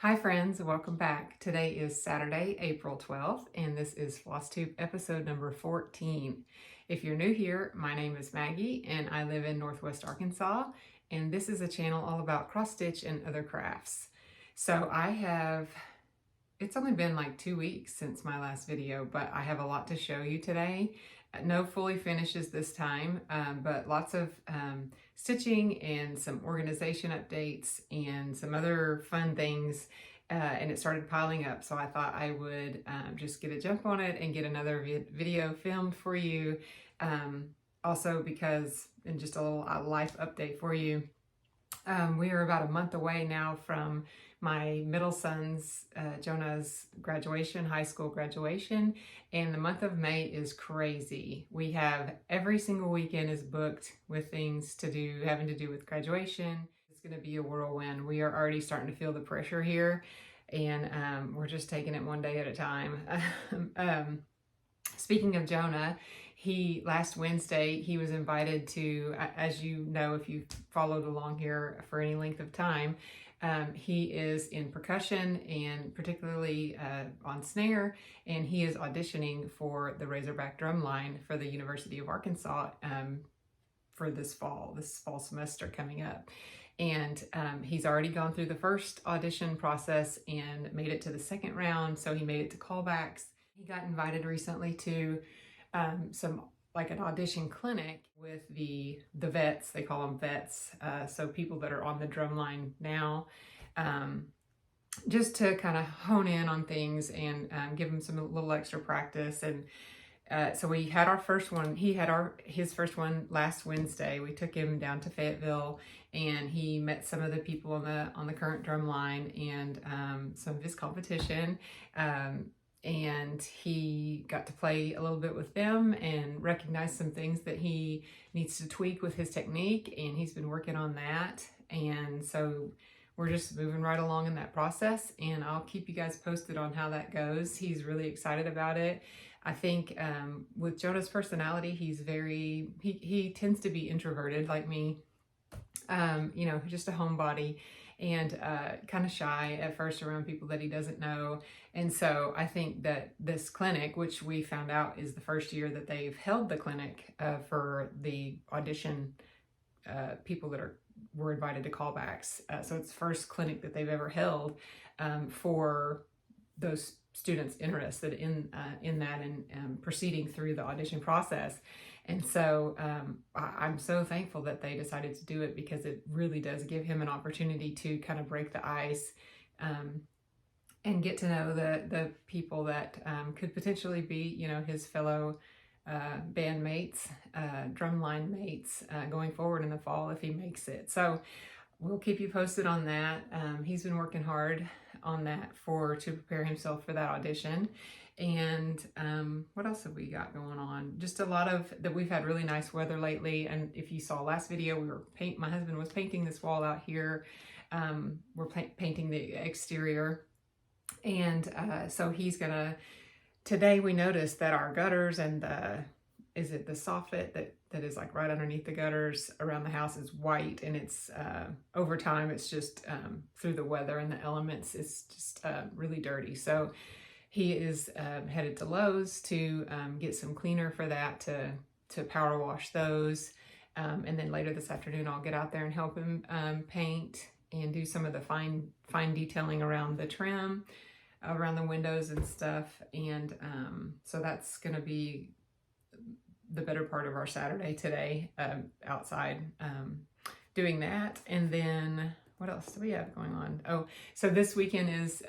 Hi friends, welcome back. Today is Saturday, April 12th, and this is Flosstube episode number 14. If you're new here, my name is Maggie and I live in Northwest Arkansas, and this is a channel all about cross stitch and other crafts. So it's only been like 2 weeks since my last video, but I have a lot to show you today. No fully finishes this time, but lots of stitching and some organization updates and some other fun things, and it started piling up, so I thought I would just get a jump on it and get another video filmed for you. Also because, and just a little life update for you, we are about a month away now from my middle son's, Jonah's graduation, high school graduation, and the month of May is crazy. We have every single weekend is booked with things to do, having to do with graduation. It's going to be a whirlwind. We are already starting to feel the pressure here, and we're just taking it one day at a time. Speaking of Jonah, last Wednesday, he was invited to, as you know, if you've followed along here for any length of time, he is in percussion and particularly on snare, and he is auditioning for the Razorback drumline for the University of Arkansas for this fall semester coming up. And he's already gone through the first audition process and made it to the second round, so he made it to callbacks. He got invited recently to like an audition clinic with the vets. They call them vets, so people that are on the drum line now, just to kind of hone in on things and give him some little extra practice. And so we had our first one. He had his first one last Wednesday. We took him down to Fayetteville, and he met some of the people on the current drum line and some of his competition. And he got to play a little bit with them and recognize some things that he needs to tweak with his technique, and he's been working on that. And so we're just moving right along in that process, and I'll keep you guys posted on how that goes. He's really excited about it. I think with Jonah's personality, he tends to be introverted like me, you know, just a homebody, and kind of shy at first around people that he doesn't know. And so I think that this clinic, which we found out is the first year that they've held the clinic for the audition people that were invited to callbacks. So it's the first clinic that they've ever held for those students interested in that and proceeding through the audition process. And so I'm so thankful that they decided to do it, because it really does give him an opportunity to kind of break the ice and get to know the people that could potentially be, you know, his fellow bandmates, drumline mates going forward in the fall if he makes it. So we'll keep you posted on that. He's been working hard on that to prepare himself for that audition. And what else have we got going on? Just a lot of that. We've had really nice weather lately, and if you saw last video, my husband was painting this wall out here. We're painting the exterior, and so he's gonna. Today we noticed that our gutters and the soffit that is like right underneath the gutters around the house is white, and it's over time it's just through the weather and the elements, it's just really dirty. So he is headed to Lowe's to get some cleaner for that, to power wash those, and then later this afternoon I'll get out there and help him paint and do some of the fine detailing around the trim, around the windows and stuff. And so that's gonna be the better part of our Saturday today, outside doing that. And then what else do we have going on? Oh, so this weekend is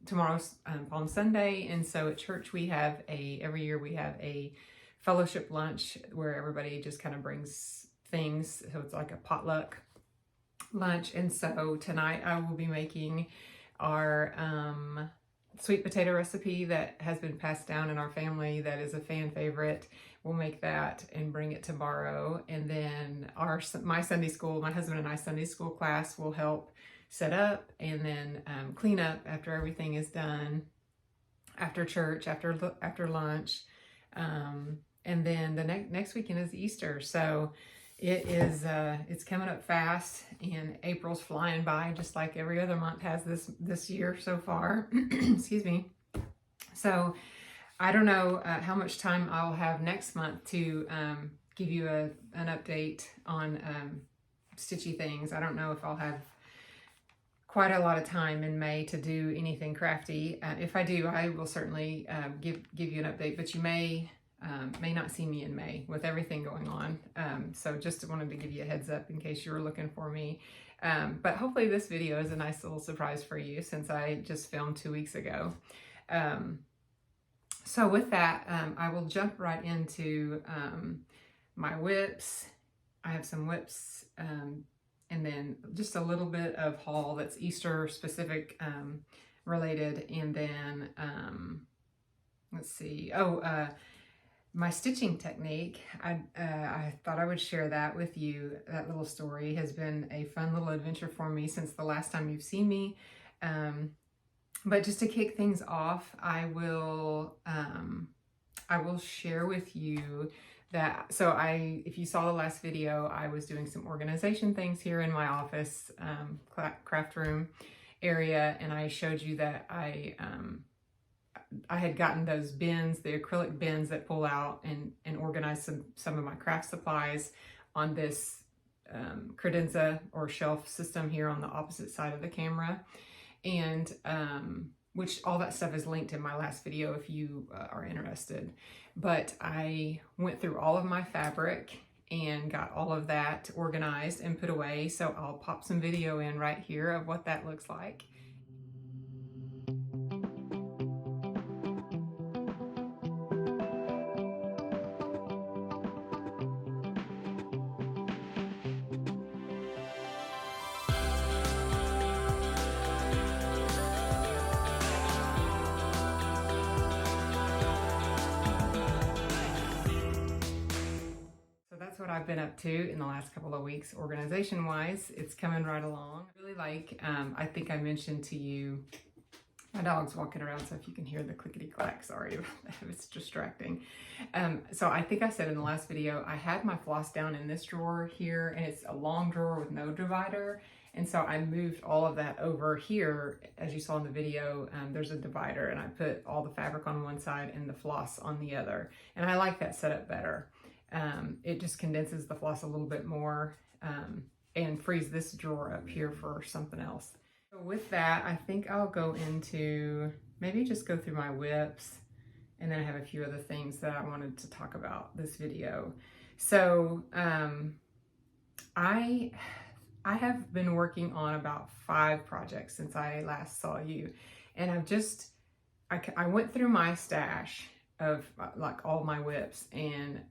tomorrow's Palm Sunday, and so at church every year we have a fellowship lunch where everybody just kind of brings things, so it's like a potluck lunch. And so tonight I will be making our sweet potato recipe that has been passed down in our family, that is a fan favorite. We'll make that and bring it tomorrow. And then my Sunday school, my husband and I Sunday school class will help set up and then clean up after everything is done, after church, after lunch. And then the next weekend is Easter. So It is, it's coming up fast, and April's flying by just like every other month has this year so far. Excuse me. So I don't know how much time I'll have next month to give you an update on stitchy things. I don't know if I'll have quite a lot of time in May to do anything crafty. If I do, I will certainly give you an update, but you may not see me in May with everything going on. So just wanted to give you a heads up in case you were looking for me. But hopefully this video is a nice little surprise for you, since I just filmed 2 weeks ago. So with that, I will jump right into my whips. I have some whips, and then just a little bit of haul that's Easter specific related. And then, let's see. My stitching technique, I thought I would share that with you. That little story has been a fun little adventure for me since the last time you've seen me. But just to kick things off, I will share with you that, if you saw the last video, I was doing some organization things here in my office, craft room area, and I showed you that I had gotten those bins, the acrylic bins that pull out, and organized some of my craft supplies on this credenza or shelf system here on the opposite side of the camera. And which all that stuff is linked in my last video if you are interested. But I went through all of my fabric and got all of that organized and put away. So I'll pop some video in right here of what that looks like. What I've been up to in the last couple of weeks organization wise. It's coming right along. I really like, I think I mentioned to you, my dog's walking around, so if you can hear the clickety clack, sorry about that, it's distracting. So I think I said in the last video, I had my floss down in this drawer here, and it's a long drawer with no divider. And so I moved all of that over here. As you saw in the video, there's a divider, and I put all the fabric on one side and the floss on the other. And I like that setup better. It just condenses the floss a little bit more, and frees this drawer up here for something else. So with that, I think I'll go into, maybe just go through my whips, and then I have a few other things that I wanted to talk about this video. So I have been working on about 5 projects since I last saw you, and I went through my stash of like all my whips, and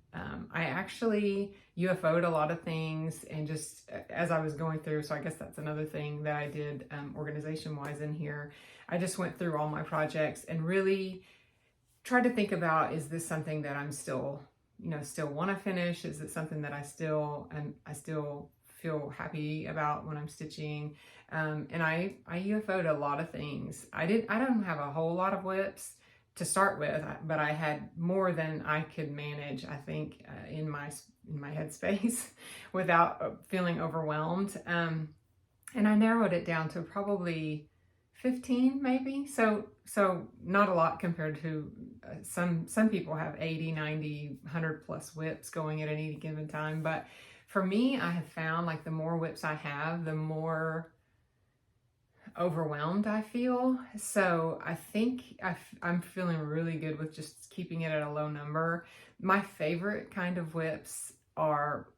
I actually UFO'd a lot of things, and just as I was going through, so I guess that's another thing that I did organization wise in here. I just went through all my projects and really tried to think about, is this something that I'm still want to finish? Is it something that I still feel happy about when I'm stitching? And I UFO'd a lot of things. I don't have a whole lot of whips to start with, but I had more than I could manage, I think, in my headspace without feeling overwhelmed. And I narrowed it down to probably 15 maybe. So not a lot compared to some people have 80, 90, 100 plus whips going at any given time. But for me, I have found like the more whips I have, the more overwhelmed I feel. So I think I'm feeling really good with just keeping it at a low number. My favorite kind of whips are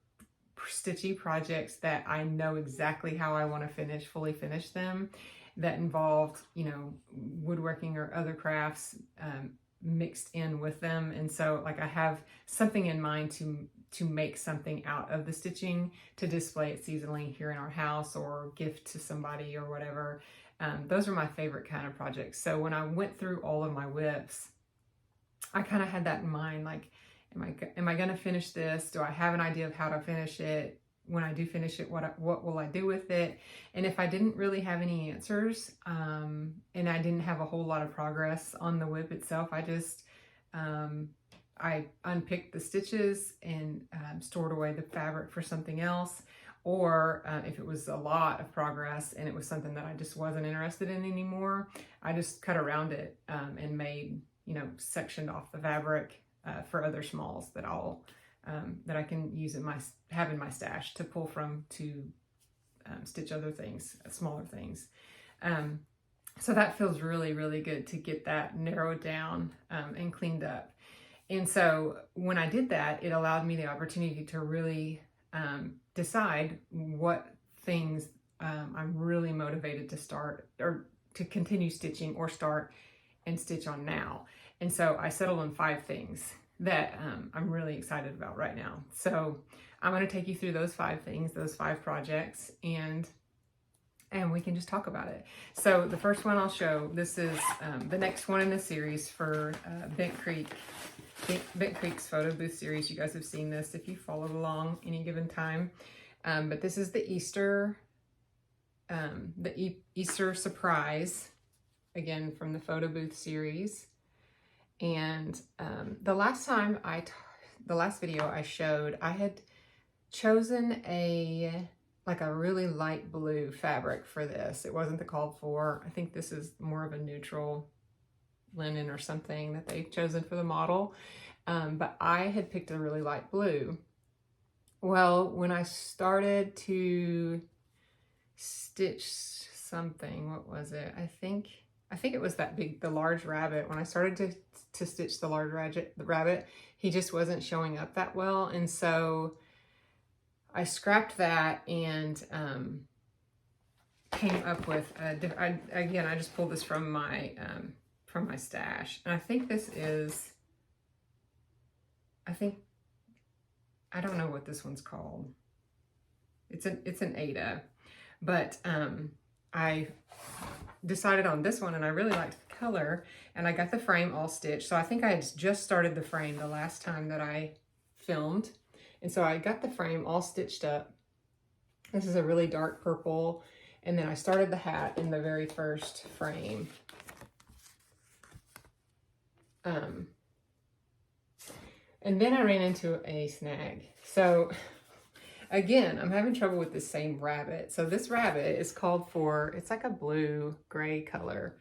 stitchy projects that I know exactly how I want to fully finish them, that involved, woodworking or other crafts mixed in with them. And so like I have something in mind to make something out of the stitching to display it seasonally here in our house or gift to somebody or whatever. Those are my favorite kind of projects. So when I went through all of my whips, I kind of had that in mind, like, am I going to finish this? Do I have an idea of how to finish it? When I do finish it, what will I do with it? And if I didn't really have any answers, and I didn't have a whole lot of progress on the whip itself, I I unpicked the stitches and stored away the fabric for something else, or if it was a lot of progress and it was something that I just wasn't interested in anymore, I just cut around it and made, you know, sectioned off the fabric for other smalls that that I can use in have in my stash to pull from to stitch other things, smaller things. So that feels really, really good to get that narrowed down and cleaned up. And so when I did that, it allowed me the opportunity to really decide what things I'm really motivated to start or to continue stitching or start and stitch on now. And so I settled on 5 things that I'm really excited about right now. So I'm going to take you through those 5 things, those 5 projects, and we can just talk about it. So the first one I'll show, this is the next one in the series for Bent Creek's Photobooth series. You guys have seen this if you followed along any given time. But this is the Easter surprise, again from the Photobooth series. And the last video I showed, I had chosen like a really light blue fabric for this. It wasn't the called for. I think this is more of a neutral linen or something that they've chosen for the model. But I had picked a really light blue. Well, when I started to stitch something, what was it? I think it was the large rabbit. When I started to stitch the large rabbit, he just wasn't showing up that well. And so I scrapped that and came up with again, I just pulled this from my stash. And I think this is, I don't know what this one's called. It's an Ada, but I decided on this one and I really liked the color, and I got the frame all stitched. So I think I had just started the frame the last time that I filmed. And so I got the frame all stitched up. This is a really dark purple. And then I started the hat in the very first frame. And then I ran into a snag. So again, I'm having trouble with the same rabbit. So this rabbit is called for, it's like a blue gray color.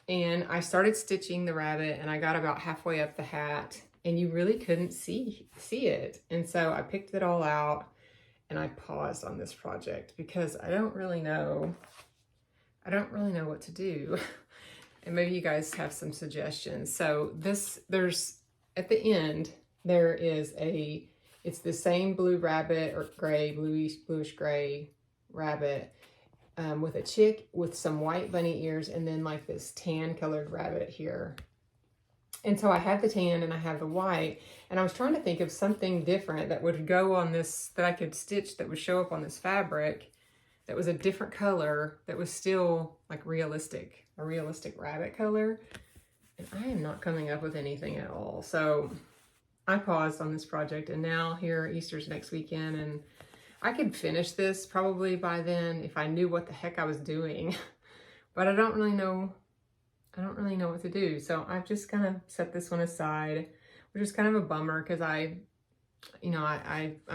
And I started stitching the rabbit and I got about halfway up the hat and you really couldn't see it. And so I picked it all out and I paused on this project because I don't really know what to do. And maybe you guys have some suggestions. So there's at the end, there is it's the same blue rabbit or gray, bluish gray rabbit with a chick with some white bunny ears and then like this tan colored rabbit here. And so I had the tan and I have the white, and I was trying to think of something different that would go on this, that I could stitch, that would show up on this fabric, that was a different color, that was still like a realistic rabbit color. And I am not coming up with anything at all. So I paused on this project, and now here Easter's next weekend, and I could finish this probably by then if I knew what the heck I was doing, but I don't really know what to do. So I've just kind of set this one aside, which is kind of a bummer because I'm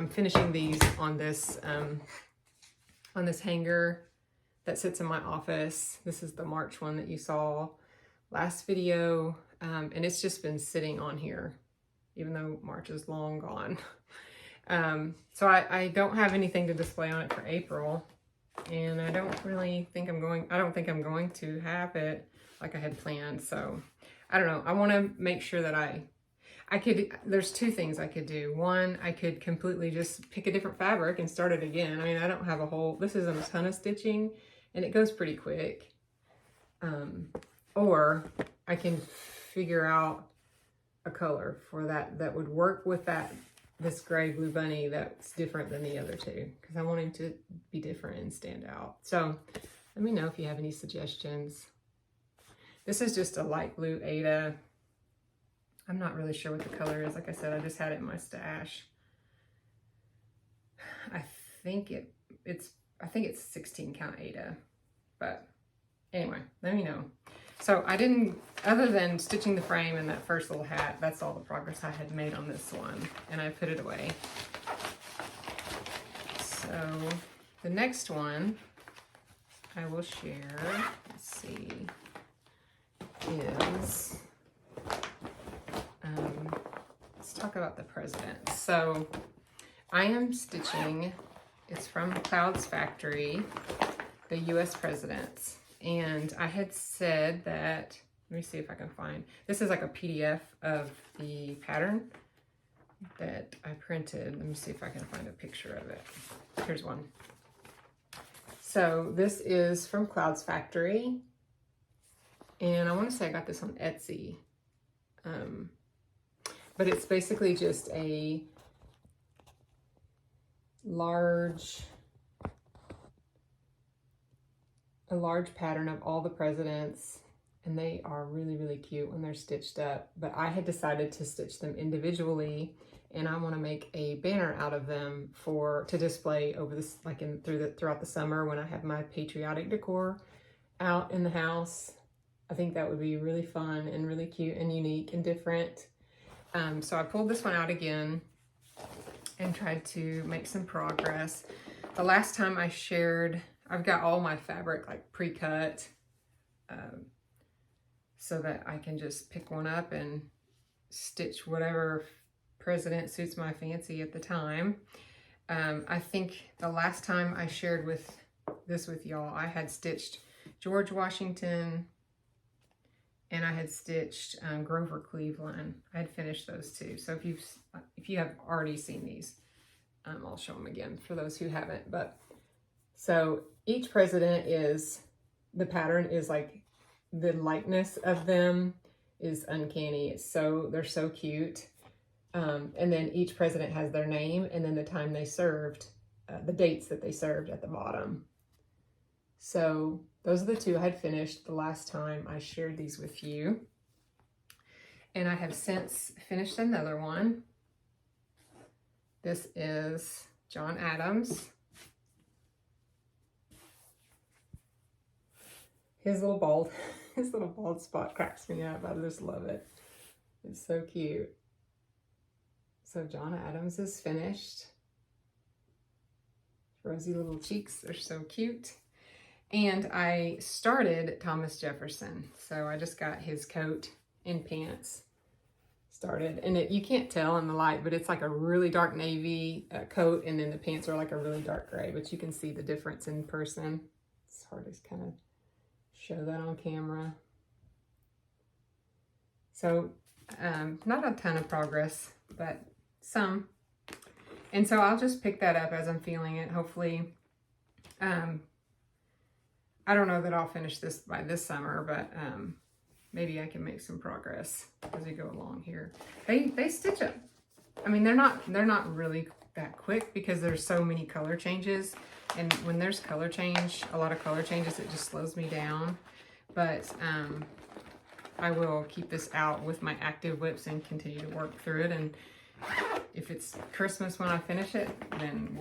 finishing these on this hanger that sits in my office. This is the March one that you saw last video. And it's just been sitting on here, even though March is long gone. So I don't have anything to display on it for April. And I don't think I'm going to have it like I had planned. So I don't know. I want to make sure that there's 2 things I could do. One, I could completely just pick a different fabric and start it again. I mean, I don't have this isn't a ton of stitching and it goes pretty quick. Or I can figure out a color for that would work with this gray blue bunny that's different than the other 2, because I want him to be different and stand out. So let me know if you have any suggestions. This is just a light blue Ada. I'm not really sure what the color is. Like I said, I just had it in my stash. I think it's 16 count Ada, but Anyway, let me know. So I didn't, other than stitching the frame and that first little hat, that's all the progress I had made on this one, and I put it away. So the next one I will share, let's see, is, let's talk about the presidents. So I am stitching, it's from Clouds Factory, the US presidents. And I had said that, let me see if I can find, this is like a PDF of the pattern that I printed. Let me see if I can find a picture of it. Here's one. So this is from Clouds Factory. And I want to say I got this on Etsy. But it's basically just a large pattern of all the presidents, and they are really, really cute when they're stitched up. But I had decided to stitch them individually, and I want to make a banner out of them to display over this, like throughout the summer when I have my patriotic decor out in the house. I think that would be really fun and really cute and unique and different. So I pulled this one out again and tried to make some progress. The last time I shared, I've got all my fabric like pre-cut so that I can just pick one up and stitch whatever president suits my fancy at the time. I think the last time I shared this with y'all, I had stitched George Washington and I had stitched Grover Cleveland. I had finished those two. So if you have already seen these, I'll show them again for those who haven't. But so each president the pattern is like, the likeness of them is uncanny. They're so cute. And then each president has their name and then the time they served, the dates that they served at the bottom. So those are the two I had finished the last time I shared these with you. And I have since finished another one. This is John Adams. His little bald spot cracks me up. I just love it. It's so cute. So John Adams is finished. Rosy little cheeks are so cute. And I started Thomas Jefferson. So I just got his coat and pants started. And you can't tell in the light, but it's like a really dark navy coat. And then the pants are like a really dark gray, but you can see the difference in person. It's hard to kind of show that on camera. So not a ton of progress, but some. And so I'll just pick that up as I'm feeling it. Hopefully, I don't know that I'll finish this by this summer, but maybe I can make some progress as we go along here. They stitch up. I mean, they're not really that quick because there's so many color changes. And when there's color change, a lot of color changes, it just slows me down. But I will keep this out with my active whips and continue to work through it. And if it's Christmas when I finish it, then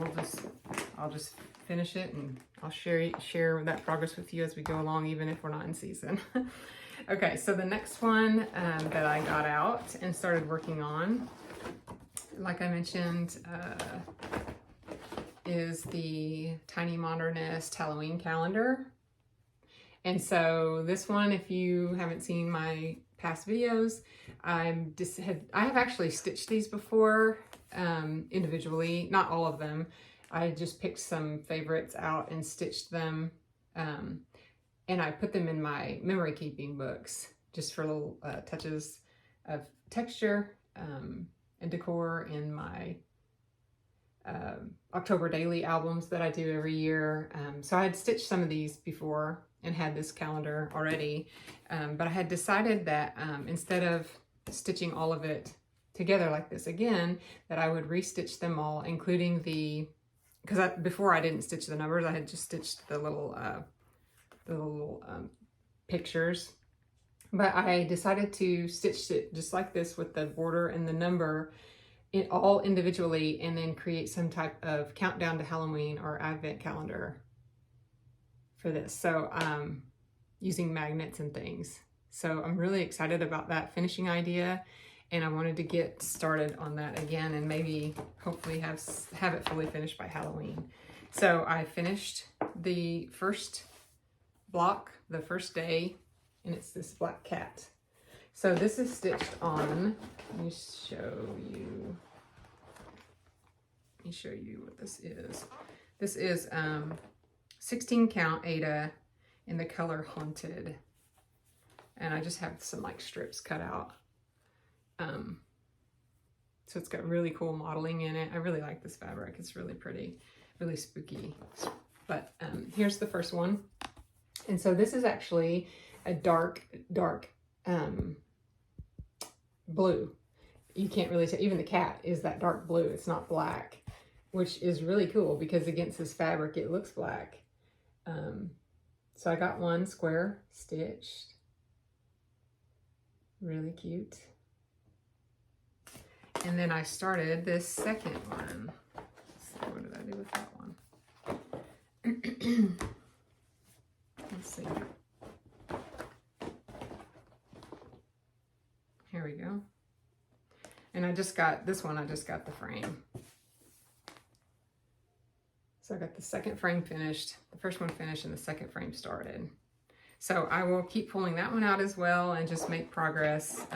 I'll just finish it and I'll share that progress with you as we go along, even if we're not in season. Okay, so the next one that I got out and started working on, like I mentioned, is the Tiny Modernist Halloween calendar. And so this one, if you haven't seen my past videos, I have actually stitched these before individually, not all of them. I just picked some favorites out and stitched them, and I put them in my memory keeping books just for little touches of texture and decor in my October daily albums that I do every year. So I had stitched some of these before and had this calendar already, but I had decided that instead of stitching all of it together like this again, that I would restitch them all, including because before I didn't stitch the numbers, I had just stitched the little pictures. But I decided to stitch it just like this with the border and the number all individually, and then create some type of countdown to Halloween or advent calendar for this. So using magnets and things. So I'm really excited about that finishing idea, and I wanted to get started on that again and maybe hopefully have it fully finished by Halloween. So I finished the first block the first day, and it's this black cat. So this is stitched on, let me show you what this is. This is 16 count Aida in the color Haunted. And I just have some like strips cut out. So it's got really cool modeling in it. I really like this fabric. It's really pretty, really spooky. But here's the first one. And so this is actually a dark blue. You can't really tell, even the cat is that dark blue. It's not black, which is really cool because against this fabric, it looks black. So I got one square stitched. Really cute. And then I started this second one. Let's see, what did I do with that one? Let's see. Here we go. And I just got this one, I just got the frame. So I got the second frame finished, the first one finished, and the second frame started. So I will keep pulling that one out as well and just make progress.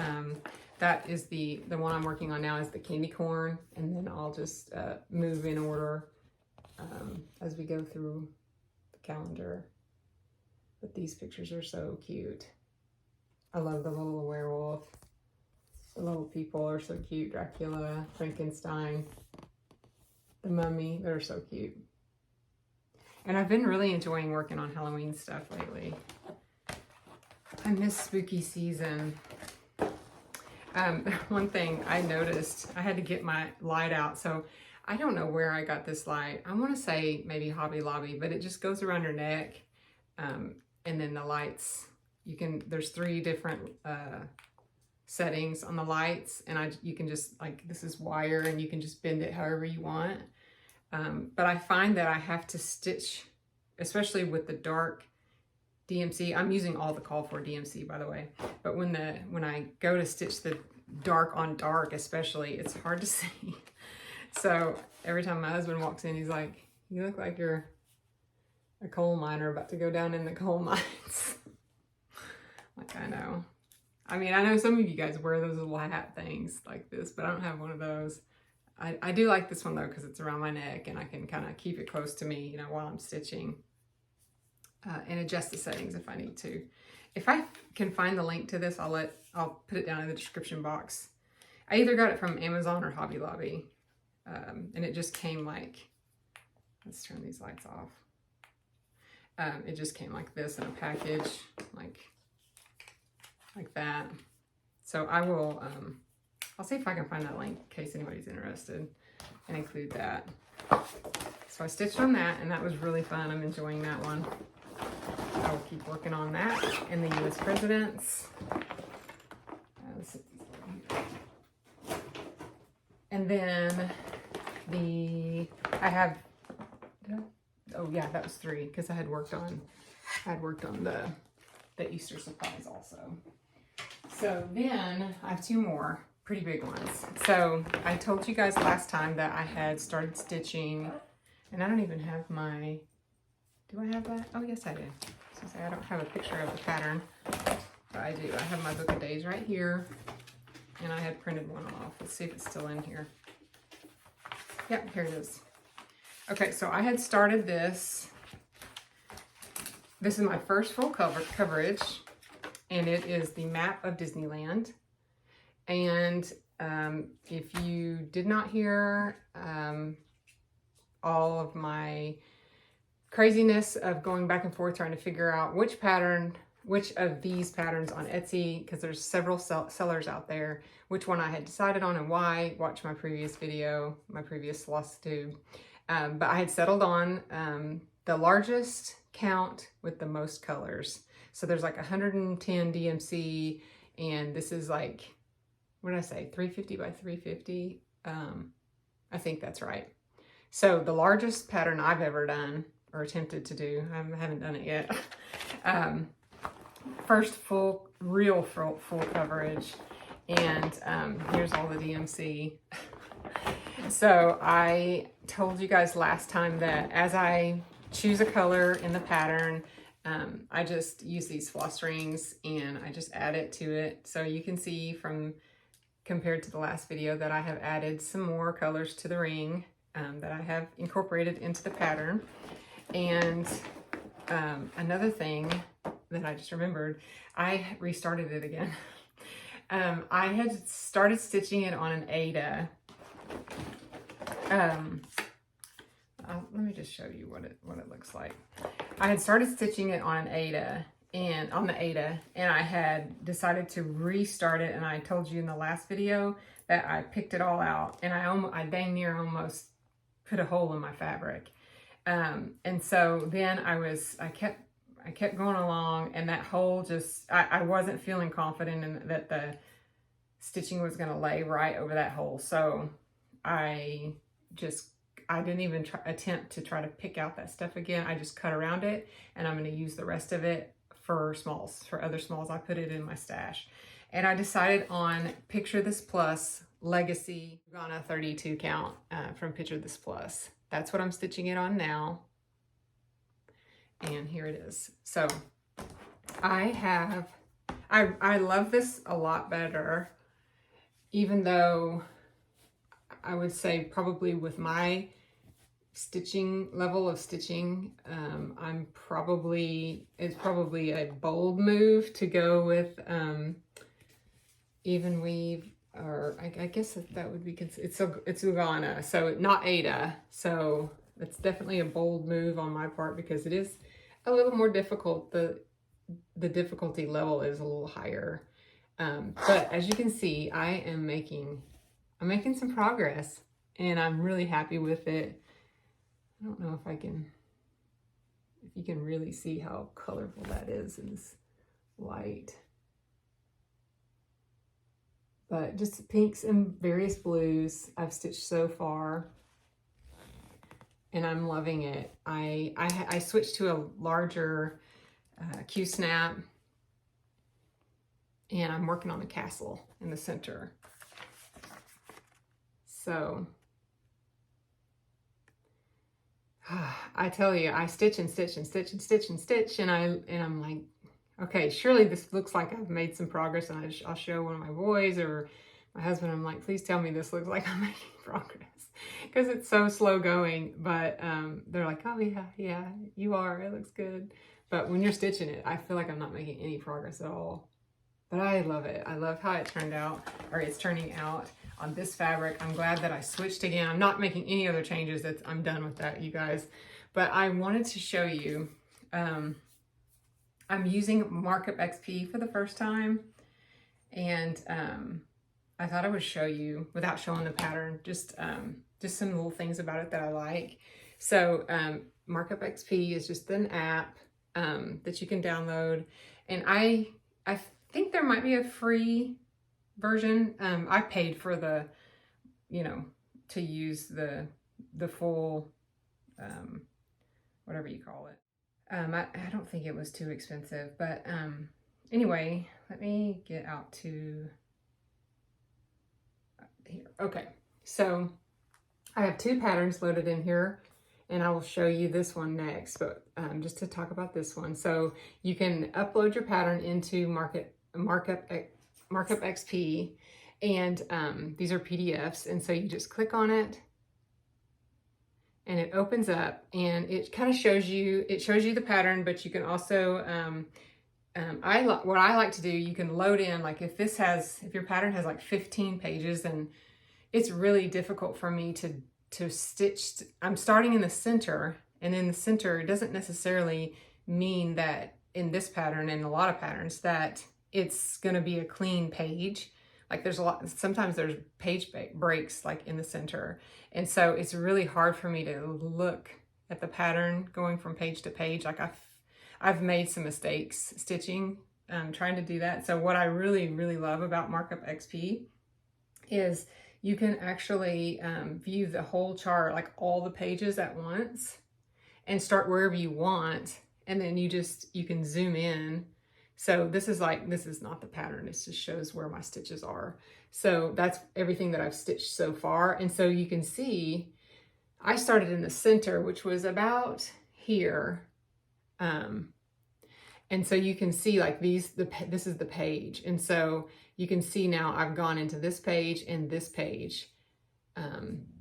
That is the one I'm working on now is the candy corn, and then I'll just move in order as we go through the calendar. But these pictures are so cute. I love the little werewolf. The little people are so cute. Dracula, Frankenstein, the mummy, they're so cute. And I've been really enjoying working on Halloween stuff lately. I miss spooky season. One thing I noticed, I had to get my light out. So I don't know where I got this light. I want to say maybe Hobby Lobby, but it just goes around your neck. And then the lights, there's 3 different settings on the lights, and you can just, like, this is wire and you can just bend it however you want. But I find that I have to stitch, especially with the dark DMC. I'm using all the call for DMC, by the way. But when I go to stitch the dark on dark, especially, it's hard to see. So every time my husband walks in, he's like, "You look like you're a coal miner about to go down in the coal mines." Like, I know. I mean, I know some of you guys wear those little hat things like this, but I don't have one of those. I do like this one though, because it's around my neck and I can kind of keep it close to me, while I'm stitching, and adjust the settings if I need to. If I can find the link to this, I'll put it down in the description box. I either got it from Amazon or Hobby Lobby, and it just came like, let's turn these lights off. It just came like this in a package, like that. So I will, I'll see if I can find that link in case anybody's interested and include that. So I stitched on that, and that was really fun. I'm enjoying that one. I will keep working on that. And the U.S. presidents. And then oh yeah, that was 3 because I had worked on the Easter supplies also. So then I have 2 more pretty big ones. So I told you guys last time that I had started stitching, and I don't even have my, do I have that? Oh yes, I do. So I don't have a picture of the pattern, but I do. I have my book of days right here, and I had printed one off. Let's see if it's still in here. Yep, here it is. Okay, so I had started this. This is my first full coverage, and it is the map of Disneyland. And if you did not hear all of my craziness of going back and forth trying to figure out which of these patterns on Etsy, because there's several sellers out there, which one I had decided on and why, watch my previous video, my previous Flosstube. But I had settled on the largest count with the most colors. So there's like 110 DMC, and this is like, what did I say, 350 by 350? I think that's right. So the largest pattern I've ever done or attempted to do, I haven't done it yet, first real full coverage. And here's all the DMC. So I told you guys last time that as I choose a color in the pattern, I just use these floss rings and I just add it to it. So you can see from compared to the last video that I have added some more colors to the ring that I have incorporated into the pattern. And another thing that I just remembered, I restarted it again. I had started stitching it on an Aida. Let me just show you what it looks like. I had started stitching it on an Aida and I had decided to restart it, and I told you in the last video that I picked it all out and I dang near almost put a hole in my fabric. And so then I kept going along, and that hole just, I wasn't feeling confident in that the stitching was going to lay right over that hole. So I didn't even attempt to try to pick out that stuff again. I just cut around it, and I'm going to use the rest of it for smalls, for other smalls. I put it in my stash, and I decided on Picture This Plus Legacy Ghana 32 count from Picture This Plus. That's what I'm stitching it on now. And here it is. So I love this a lot better, even though I would say probably with my stitching level of stitching, it's probably a bold move to go with even weave, or I guess that would be, it's Ugana, so not Aida. So it's definitely a bold move on my part because it is a little more difficult. The difficulty level is a little higher. But as you can see, I'm making some progress, and I'm really happy with it. I don't know if you can really see how colorful that is in this light. But just pinks and various blues I've stitched so far, and I'm loving it. I switched to a larger Q-snap, and I'm working on the castle in the center. So I tell you, I stitch and stitch and stitch and stitch and stitch, and I'm like, okay, surely this looks like I've made some progress. And I'll show one of my boys or my husband. I'm like, please tell me this looks like I'm making progress, because it's so slow going. But they're like, oh yeah, you are. It looks good. But when you're stitching it, I feel like I'm not making any progress at all. But I love it. I love how it turned out, or it's turning out on this fabric. I'm glad that I switched again. I'm not making any other changes. I'm done with that, you guys. But I wanted to show you, I'm using Markup XP for the first time, and I thought I would show you without showing the pattern, just some little things about it that I like. So Markup XP is just an app that you can download, and I think there might be a free version. I paid for the, to use the full, whatever you call it. I don't think it was too expensive, but anyway, let me get out to here. Okay, so I have two patterns loaded in here, and I will show you this one next, but just to talk about this one. So you can upload your pattern into Markup XP, and these are PDFs, and so you just click on it, and it opens up, and it kind of shows you the pattern, but you can also, what I like to do, you can load in, like if your pattern has like 15 pages, and it's really difficult for me to stitch. I'm starting in the center, and in the center, it doesn't necessarily mean that in this pattern and a lot of patterns that it's going to be a clean page. Like sometimes there's page breaks like in the center. And so it's really hard for me to look at the pattern going from page to page. Like I've made some mistakes stitching, trying to do that. So what I really, really love about Markup XP is you can actually view the whole chart, like all the pages at once, and start wherever you want. And then you can zoom in So this is not the pattern. It just shows where my stitches are. So that's everything that I've stitched so far. And so you can see I started in the center, which was about here. And so you can see like this is the page. And so you can see now I've gone into this page and this page.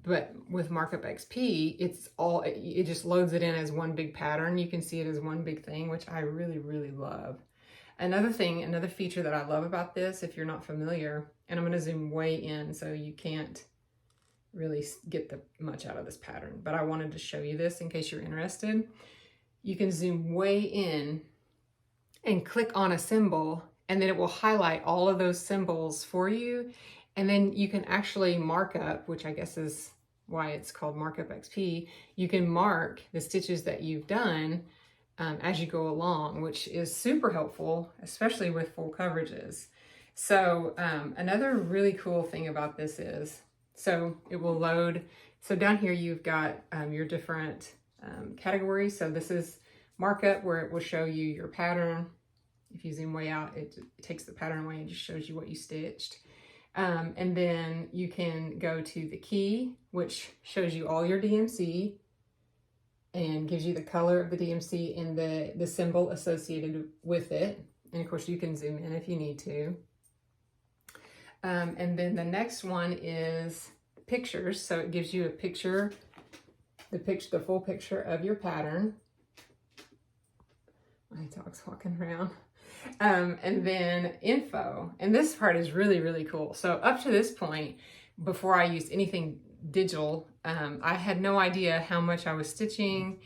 But with Markup XP, it just loads it in as one big pattern. You can see it as one big thing, which I really, really love. Another feature that I love about this, if you're not familiar, and I'm going to zoom way in so you can't really get much out of this pattern, but I wanted to show you this in case you're interested. You can zoom way in and click on a symbol, and then it will highlight all of those symbols for you. And then you can actually mark up, which I guess is why it's called Markup XP. You can mark the stitches that you've done as you go along, which is super helpful, especially with full coverages. So another really cool thing about this is, so it will load. So down here you've got your different categories. So this is markup, where it will show you your pattern. If you zoom way out, it takes the pattern away and just shows you what you stitched. And then you can go to the key, which shows you all your DMC and gives you the color of the DMC and the symbol associated with it. And of course you can zoom in if you need to. And then the next one is pictures. So it gives you a picture, the full picture of your pattern. My dog's walking around. And then info. And this part is really, really cool. So up to this point, before I used anything digital, I had no idea how much I was stitching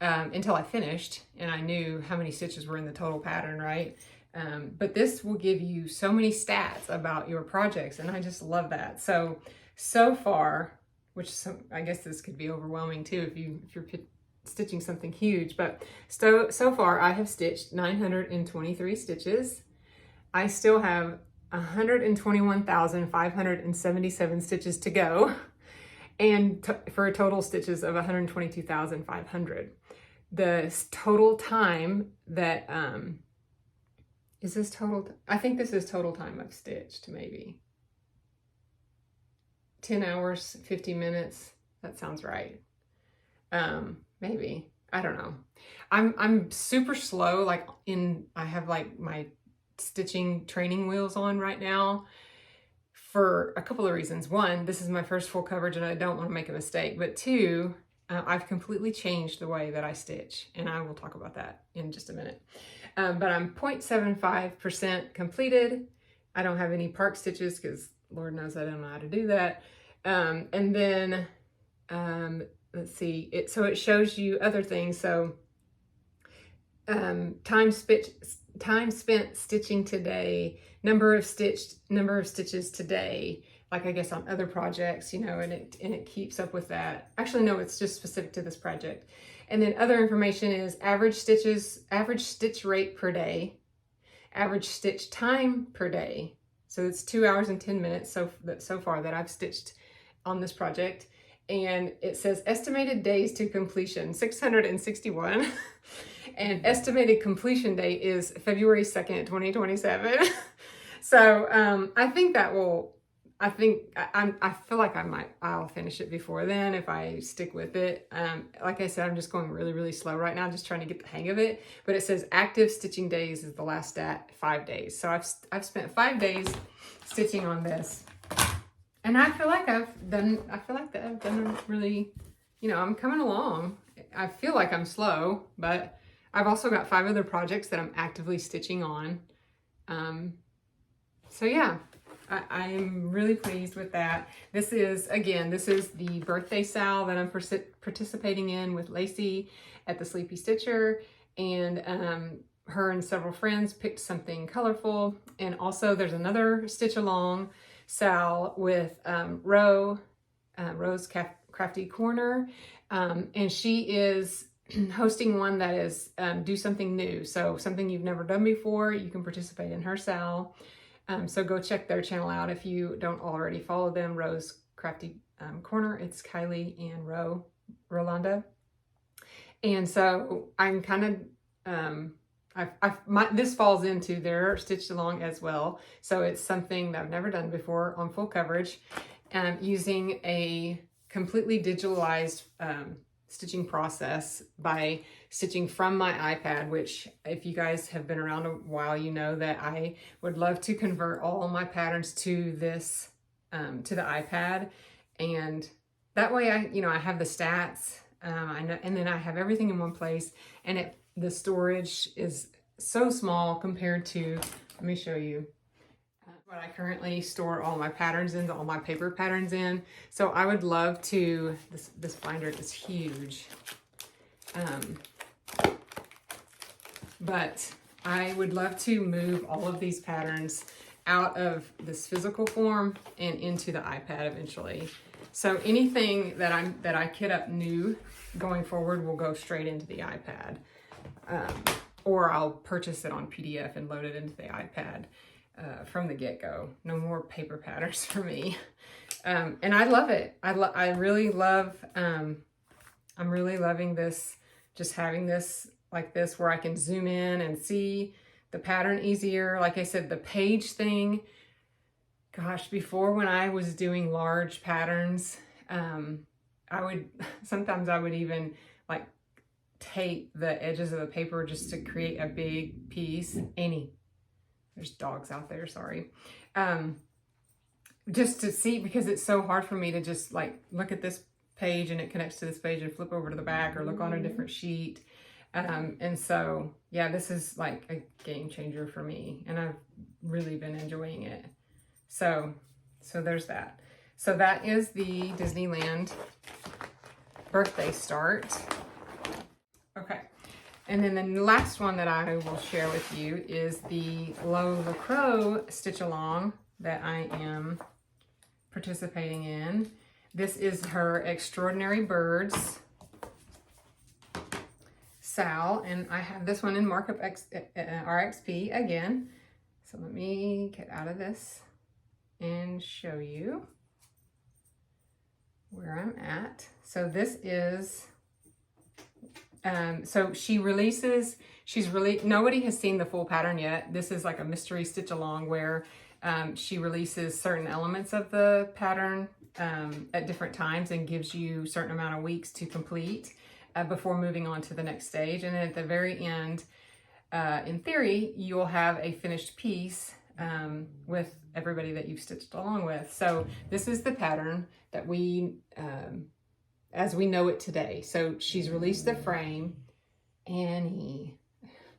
until I finished, and I knew how many stitches were in the total pattern, right? But this will give you so many stats about your projects, and I just love that. So far, I guess this could be overwhelming too if you're stitching something huge, but so far I have stitched 923 stitches. I still have 121,577 stitches to go, and for a total stitches of 122,500. The total time that is this total? I think this is total time I've stitched, maybe 10 hours, 50 minutes. That sounds right. Maybe, I don't know. I'm super slow. I have like my stitching training wheels on right now for a couple of reasons. One, this is my first full coverage and I don't want to make a mistake. But two, I've completely changed the way that I stitch, and I will talk about that in just a minute. But I'm 0.75% completed. I don't have any park stitches because Lord knows I don't know how to do that. And then let's see, it shows you other things. So time spent stitching today, number of stitches today, like I guess on other projects, and it keeps up with that. Actually, no, it's just specific to this project. And then other information is average stitch rate per day, average stitch time per day. So it's 2 hours and 10 minutes so far that I've stitched on this project. And it says estimated days to completion, 661. And estimated completion date is February 2nd, 2027. So I think I feel like I'll finish it before then if I stick with it. Like I said, I'm just going really, really slow right now, just trying to get the hang of it. But it says active stitching days is the last stat, 5 days. So I've spent 5 days stitching on this. And I feel like I've done really, I'm coming along. I feel like I'm slow, but I've also got 5 other projects that I'm actively stitching on. So yeah, I'm really pleased with that. This is the birthday SAL that I'm participating in with Lacie at the Sleepy Stitcher. And her and several friends picked something colorful. And also there's another Stitch Along SAL with Rose Crafty Corner, and she is hosting one that is do something new, so something you've never done before. You can participate in her SAL, so go check their channel out if you don't already follow them. Rose Crafty Corner, it's Kylie and Rolanda. And so I'm kind of this falls into their stitched along as well. So it's something that I've never done before on full coverage, using a completely digitalized stitching process by stitching from my iPad, which if you guys have been around a while, you know that I would love to convert all my patterns to this, to the iPad. And that way I have the stats, I know, and then I have everything in one place, and the storage is so small compared to, let me show you what I currently store all my patterns in, all my paper patterns in. So I would love to, this binder is huge. But I would love to move all of these patterns out of this physical form and into the iPad eventually. So anything that I kit up new going forward will go straight into the iPad. Or I'll purchase it on PDF and load it into the iPad from the get-go. No more paper patterns for me. And I love it. I really love, I'm really loving this, just having this like this where I can zoom in and see the pattern easier. Like I said, the page thing, gosh, before when I was doing large patterns, sometimes I would even like tape the edges of the paper just to create a big piece. There's dogs out there, sorry. Just to see, because it's so hard for me to just like look at this page and it connects to this page and flip over to the back or look on a different sheet. And so, yeah, this is like a game changer for me, and I've really been enjoying it. So there's that. So that is the Disneyland birthday start. Okay. And then the last one that I will share with you is the Lola stitch along that I am participating in. This is her Extraordinary Birds SAL, and I have this one in markup RXP again. So let me get out of this and show you where I'm at. So this is, so nobody has seen the full pattern yet. This is like a mystery stitch along where she releases certain elements of the pattern at different times and gives you a certain amount of weeks to complete before moving on to the next stage. And then at the very end, in theory, you'll have a finished piece with everybody that you've stitched along with. So this is the pattern that we, as we know it today. So she's released the frame. Annie,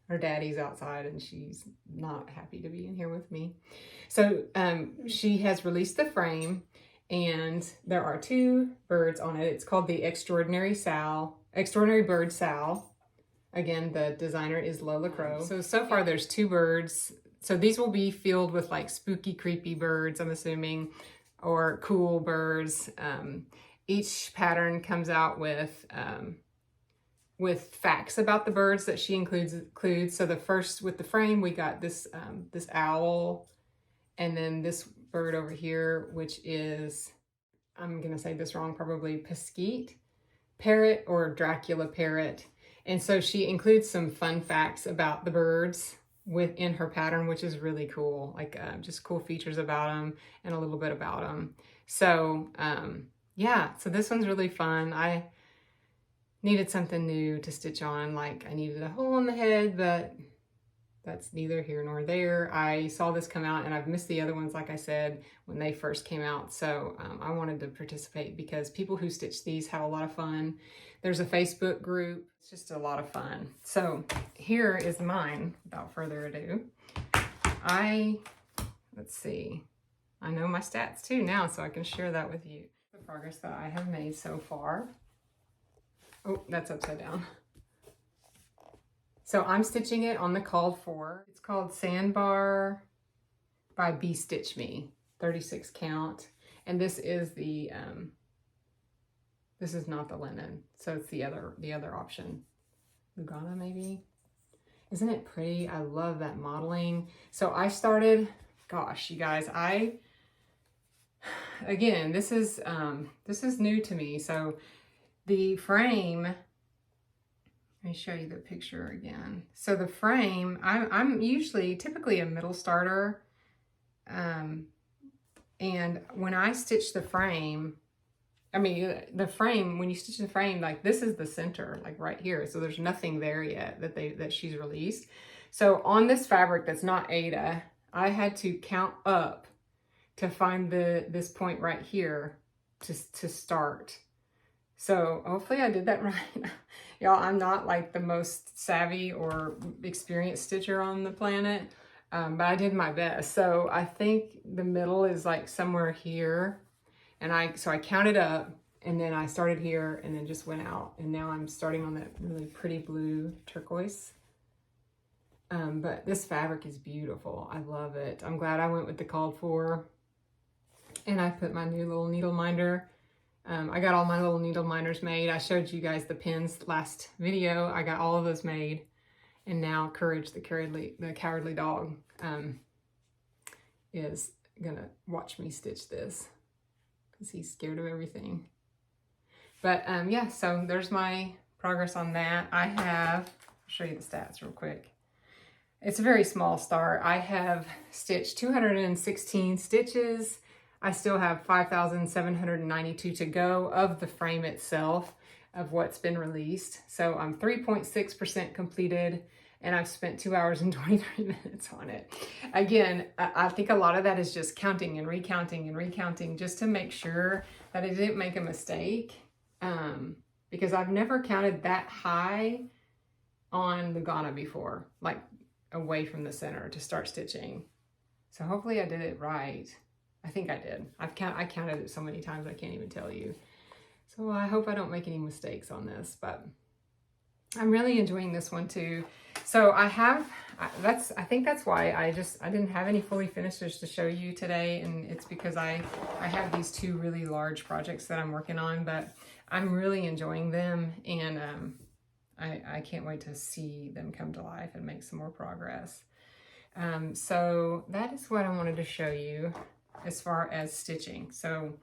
her daddy's outside and she's not happy to be in here with me. So she has released the frame, and there are two birds on it. It's called the Extraordinary Bird SAL. Again, the designer is Lola Crow. So far there's two birds. So these will be filled with like spooky, creepy birds, I'm assuming, or cool birds. Each pattern comes out with facts about the birds that she includes. So the first, with the frame, we got this this owl, and then this bird over here, which is, I'm gonna say this wrong, probably Pesquite parrot or Dracula parrot. And so she includes some fun facts about the birds within her pattern, which is really cool, like just cool features about them and a little bit about them. So yeah, so this one's really fun. I needed something new to stitch on. Like I needed a hole in the head, but that's neither here nor there. I saw this come out and I've missed the other ones, like I said, when they first came out. So I wanted to participate because people who stitch these have a lot of fun. There's a Facebook group. It's just a lot of fun. So here is mine, without further ado. Let's see. I know my stats too now, so I can share that with you. The progress that I have made so far. Oh, that's upside down. So I'm stitching it on the called for. It's called Sandbar by Bee Stitch Me, 36 count. And this is the, this is not the linen. So it's the other option. Lugana maybe. Isn't it pretty? I love that modeling. So I started, gosh, you guys, again, this is new to me. So the frame, Let me show you the picture again. So the frame, I'm typically a middle starter. And when I stitch the frame, I mean, the frame, when you stitch the frame, like this is the center, like right here. So there's nothing there yet that she's released. So on this fabric that's not Aida, I had to count up to find this point right here to start. So hopefully I did that right. Y'all, I'm not like the most savvy or experienced stitcher on the planet, but I did my best. So I think the middle is like somewhere here. And so I counted up, and then I started here and then just went out. And now I'm starting on that really pretty blue turquoise. But this fabric is beautiful. I love it. I'm glad I went with the called for. And I put my new little needle minder. I got all my little needle minders made. I showed you guys the pins last video. I got all of those made. And now Courage, the cowardly dog, is gonna watch me stitch this, because he's scared of everything. But yeah, so there's my progress on that. I'll show you the stats real quick. It's a very small start. I have stitched 216 stitches. I still have 5,792 to go of the frame itself of what's been released. So I'm 3.6% completed, and I've spent 2 hours and 23 minutes on it. Again, I think a lot of that is just counting and recounting just to make sure that I didn't make a mistake. Because I've never counted that high on the Ghana before, like away from the center to start stitching. So hopefully I did it right. I think I did. I counted it so many times I can't even tell you. So I hope I don't make any mistakes on this, but I'm really enjoying this one too. So I think that's why I didn't have any fully finishers to show you today, and it's because I have these two really large projects that I'm working on, but I'm really enjoying them, and I can't wait to see them come to life and make some more progress. So that is what I wanted to show you as far as stitching. So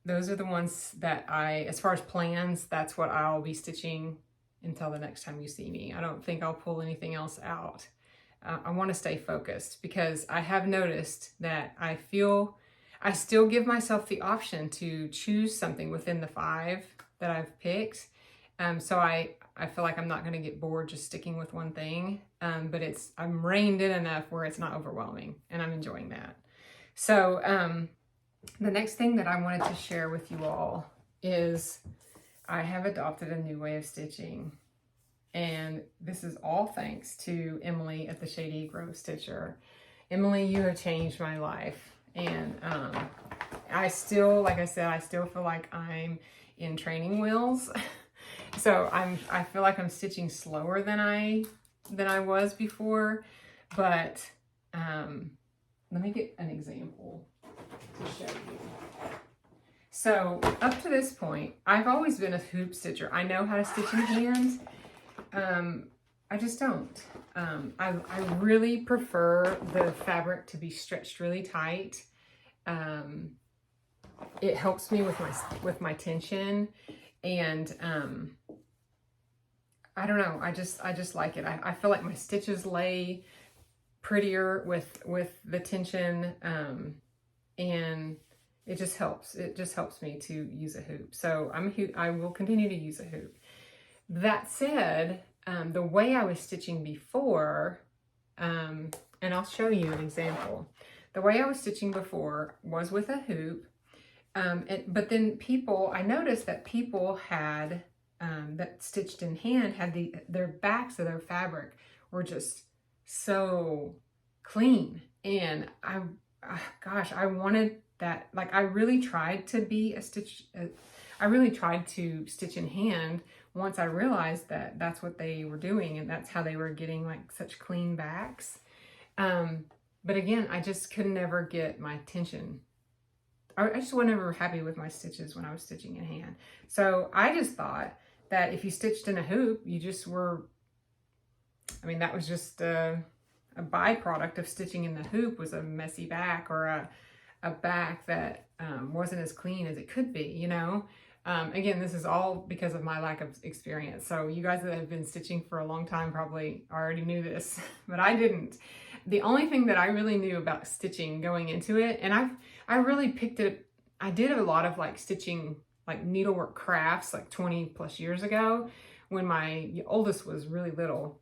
those are the ones that as far as plans, that's what I'll be stitching until the next time you see me. I don't think I'll pull anything else out. I want to stay focused, because I have noticed that I still give myself the option to choose something within the 5 that I've picked. So I feel like I'm not going to get bored just sticking with one thing, but I'm reined in enough where it's not overwhelming, and I'm enjoying that. So the next thing that I wanted to share with you all is I have adopted a new way of stitching, and this is all thanks to Emily at the Shady Grove Stitcher. Emily, you have changed my life, and I still, like I said, I still feel like I'm in training wheels. So I feel like I'm stitching slower than I was before, but let me get an example to show you. So up to this point, I've always been a hoop stitcher. I know how to stitch in hand. I just don't. I really prefer the fabric to be stretched really tight. It helps me with my tension, and I don't know. I just like it. I feel like my stitches lay prettier with the tension, and it just helps. It just helps me to use a hoop. So I will continue to use a hoop. That said, the way I was stitching before, and I'll show you an example. The way I was stitching before was with a hoop, but then I noticed that people had, that stitched in hand, had their backs of their fabric were just so clean, and gosh, I wanted that. Like, I really tried to stitch in hand once I realized that that's what they were doing, and that's how they were getting like such clean backs. But again, I just could never get my tension. I just was never happy with my stitches when I was stitching in hand. So I just thought that if you stitched in a hoop, you just were, I mean, that was just a byproduct of stitching in the hoop, was a messy back, or a back that wasn't as clean as it could be, you know? Again, this is all because of my lack of experience. So you guys that have been stitching for a long time probably already knew this, but I didn't. The only thing that I really knew about stitching going into it, and I really picked it, I did a lot of like stitching, like needlework crafts like 20 plus years ago when my oldest was really little,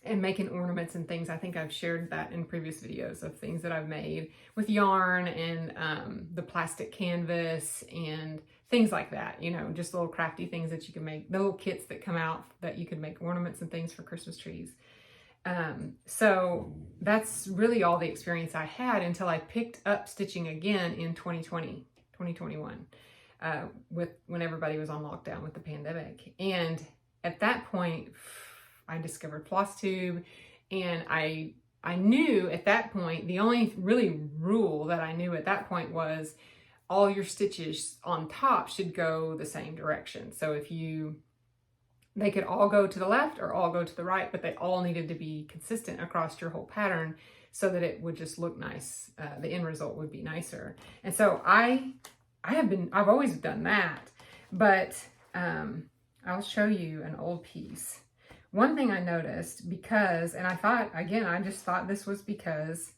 and making ornaments and things. I think I've shared that in previous videos of things that I've made with yarn and the plastic canvas and things like that, you know, just little crafty things that you can make, the little kits that come out that you can make ornaments and things for Christmas trees. So that's really all the experience I had until I picked up stitching again in 2021, when everybody was on lockdown with the pandemic. And at that point, I discovered Flosstube, and I knew at that point, the only really rule that I knew at that point was all your stitches on top should go the same direction. So they could all go to the left or all go to the right, but they all needed to be consistent across your whole pattern so that it would just look nice. The end result would be nicer. And so I've always done that, but I'll show you an old piece. One thing I noticed, and I thought, again, I just thought this was because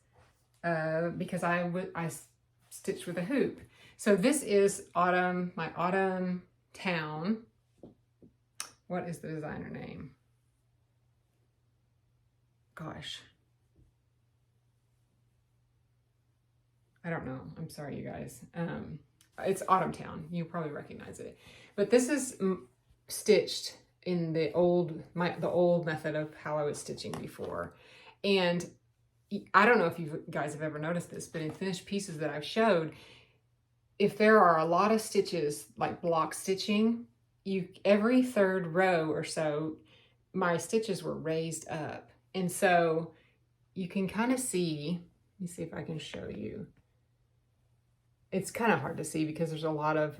I stitched with a hoop. So this is my Autumn Town. What is the designer name? Gosh. I don't know. I'm sorry, you guys. It's Autumn Town. You probably recognize it. But this is stitched in the old method of how I was stitching before. And I don't know if you guys have ever noticed this, but in finished pieces that I've showed, if there are a lot of stitches, like block stitching, every third row or so, my stitches were raised up. And so you can kind of see, let me see if I can show you. It's kind of hard to see because there's a lot of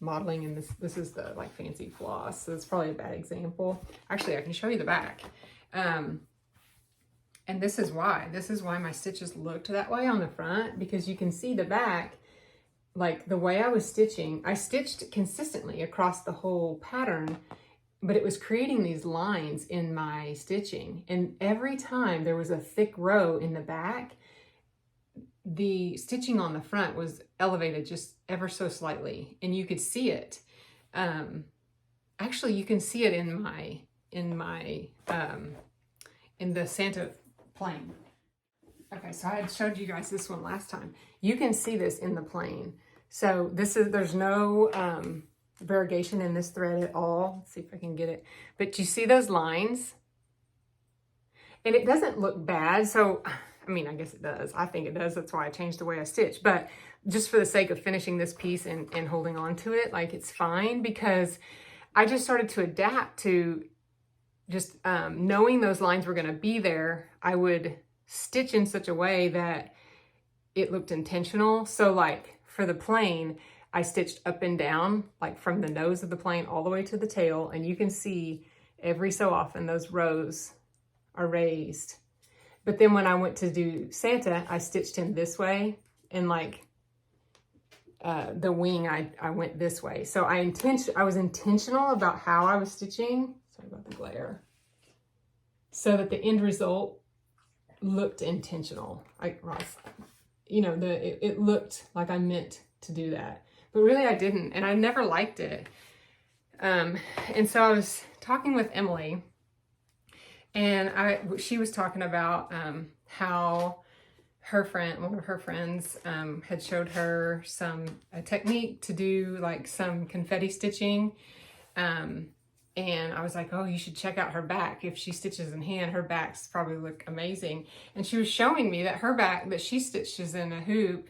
modeling in this. This is the like fancy floss, so it's probably a bad example. Actually, I can show you the back. And this is why my stitches looked that way on the front, because you can see the back, like the way I was stitching, I stitched consistently across the whole pattern, but it was creating these lines in my stitching. And every time there was a thick row in the back, the stitching on the front was elevated just ever so slightly, and you could see it. Actually, you can see it in the Santa plane. Okay, so I had showed you guys this one last time. You can see this in the plane. So there's no variegation in this thread at all. Let's see if I can get it. But you see those lines? And it doesn't look bad. So, I mean, I guess it does. I think it does. That's why I changed the way I stitch. But just for the sake of finishing this piece and holding on to it, like, it's fine, because I just started to adapt to just knowing those lines were going to be there. I would stitch in such a way that it looked intentional. So like for the plane, I stitched up and down, like from the nose of the plane all the way to the tail. And you can see every so often those rows are raised. But then when I went to do Santa, I stitched him this way, and like the wing, I went this way. So I was intentional about how I was stitching. Sorry about the glare. So that the end result looked intentional. It looked like I meant to do that, but really I didn't, and I never liked it. And so I was talking with Emily, and she was talking about how one of her friends had showed her a technique to do like some confetti stitching. And I was like, oh, you should check out her back. If she stitches in hand, her backs probably look amazing. And she was showing me that her back that she stitches in a hoop,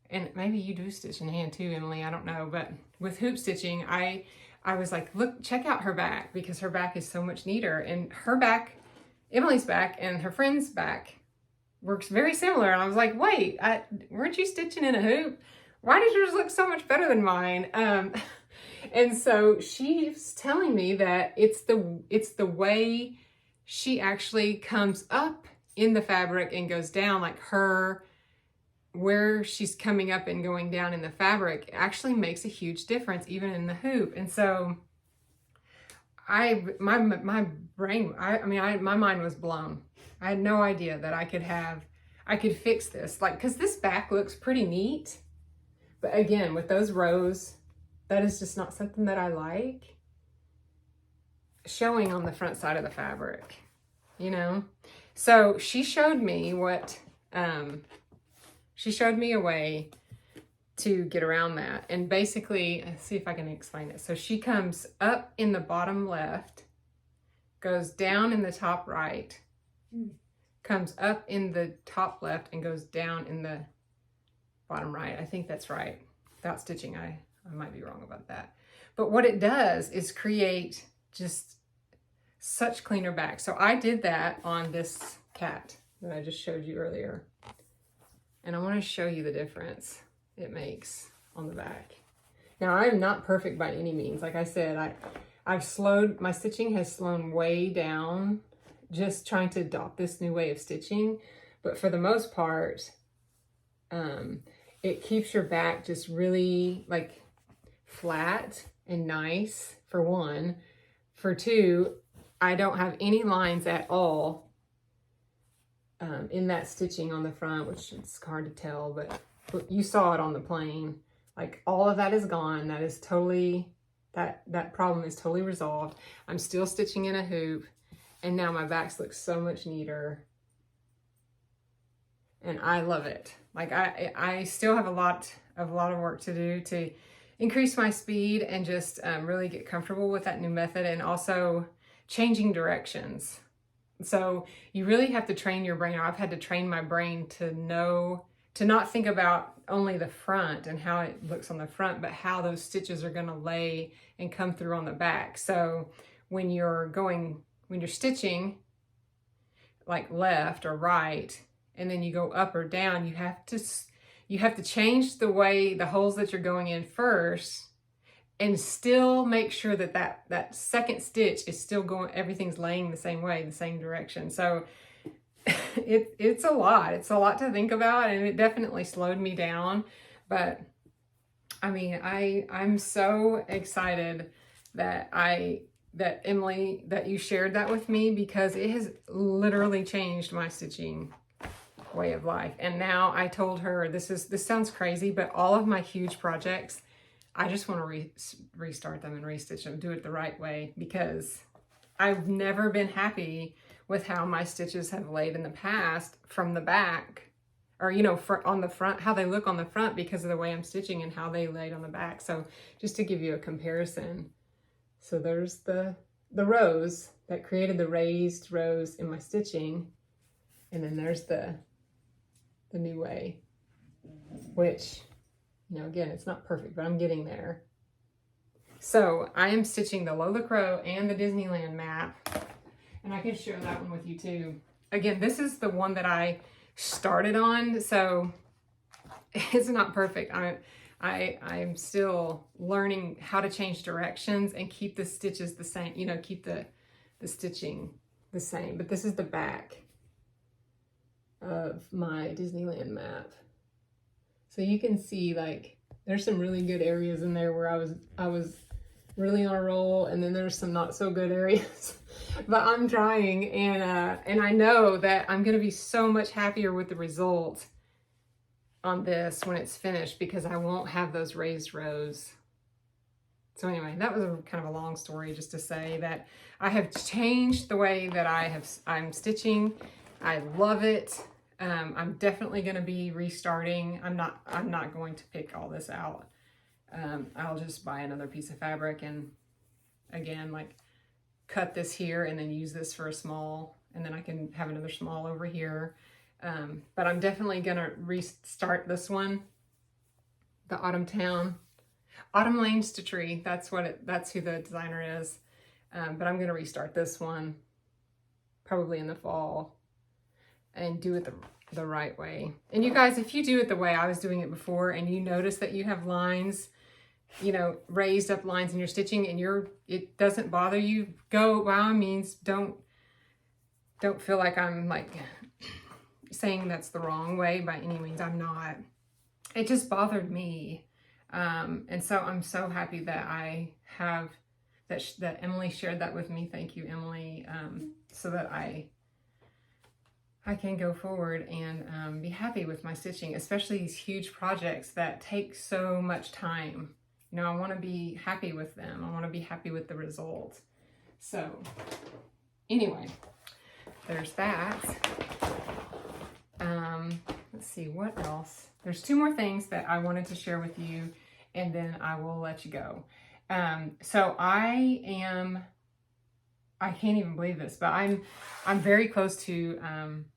and maybe you do stitch in hand too, Emily, I don't know. But with hoop stitching, I was like, look, check out her back, because her back is so much neater. And her back, Emily's back and her friend's back works very similar. And I was like, wait, weren't you stitching in a hoop? Why does yours look so much better than mine? And so she's telling me that it's the way she actually comes up in the fabric and goes down, like her where she's coming up and going down in the fabric actually makes a huge difference, even in the hoop. And so my brain, my mind was blown. I had no idea that I could fix this. Like, cause this back looks pretty neat, but again, with those rows, that is just not something that I like showing on the front side of the fabric, you know? So she showed me she showed me a way to get around that. And basically, let's see if I can explain it. So she comes up in the bottom left, goes down in the top right, comes up in the top left, and goes down in the bottom right. I think that's right. Without stitching, I might be wrong about that. But what it does is create just such cleaner back. So I did that on this cat that I just showed you earlier. And I want to show you the difference it makes on the back. Now, I am not perfect by any means. Like I said, my stitching has slowed way down just trying to adopt this new way of stitching. But for the most part, it keeps your back just really like flat and nice, for one. For two, I don't have any lines at all in that stitching on the front, which is hard to tell, but you saw it on the plane. Like, all of that is gone. That is totally, that problem is totally resolved. I'm still stitching in a hoop, and now my backs look so much neater. And I love it. Like, I still have a lot of work to do to increase my speed and just really get comfortable with that new method, and also changing directions. So you really have to train your brain, or I've had to train my brain to not think about only the front and how it looks on the front, but how those stitches are going to lay and come through on the back. So when you're stitching like left or right, and then you go up or down, you have to change the way, the holes that you're going in first, and still make sure that second stitch is still going, everything's laying the same way, the same direction. So it's a lot. It's a lot to think about, and it definitely slowed me down. But I mean, I'm so excited that Emily, that you shared that with me, because it has literally changed my stitching way of life. And now I told her, this sounds crazy, but all of my huge projects, I just want to restart them and restitch them, do it the right way, because I've never been happy with how my stitches have laid in the past from the back, or, you know, on the front, how they look on the front because of the way I'm stitching and how they laid on the back. So just to give you a comparison. So there's the rows that created the raised rows in my stitching. And then there's the new way, which, you know, again, it's not perfect, but I'm getting there. So I am stitching the Lola Crow and the Disneyland Map, and I can share that one with you too. Again, this is the one that I started on, so it's not perfect. I'm still learning how to change directions and keep the stitches the same, you know, keep the stitching the same. But this is the back of my Disneyland map. So you can see, like, there's some really good areas in there where I was really on a roll, and then there's some not so good areas. But I'm trying, and I know that I'm gonna be so much happier with the result on this when it's finished, because I won't have those raised rows. So anyway, that was kind of a long story just to say that I have changed the way that I'm stitching. I love it. I'm definitely going to be restarting. I'm not going to pick all this out. I'll just buy another piece of fabric and, again, like, cut this here and then use this for a small, and then I can have another small over here. But I'm definitely going to restart this one, the Autumn Lane Stitchery. That's who the designer is. But I'm going to restart this one probably in the fall and do it the right way. And you guys, if you do it the way I was doing it before, and you notice that you have lines, you know, raised up lines in your stitching, and it doesn't bother you, go, by all means, don't feel like I'm like, saying that's the wrong way by any means. I'm not. It just bothered me. And so I'm so happy that I have, that Emily shared that with me. Thank you, Emily. So that I can go forward and be happy with my stitching, especially these huge projects that take so much time. You know, I want to be happy with them. I want to be happy with the result. So anyway, there's that. Let's see, what else? There's two more things that I wanted to share with you, and then I will let you go. So I can't even believe this, but I'm very close to,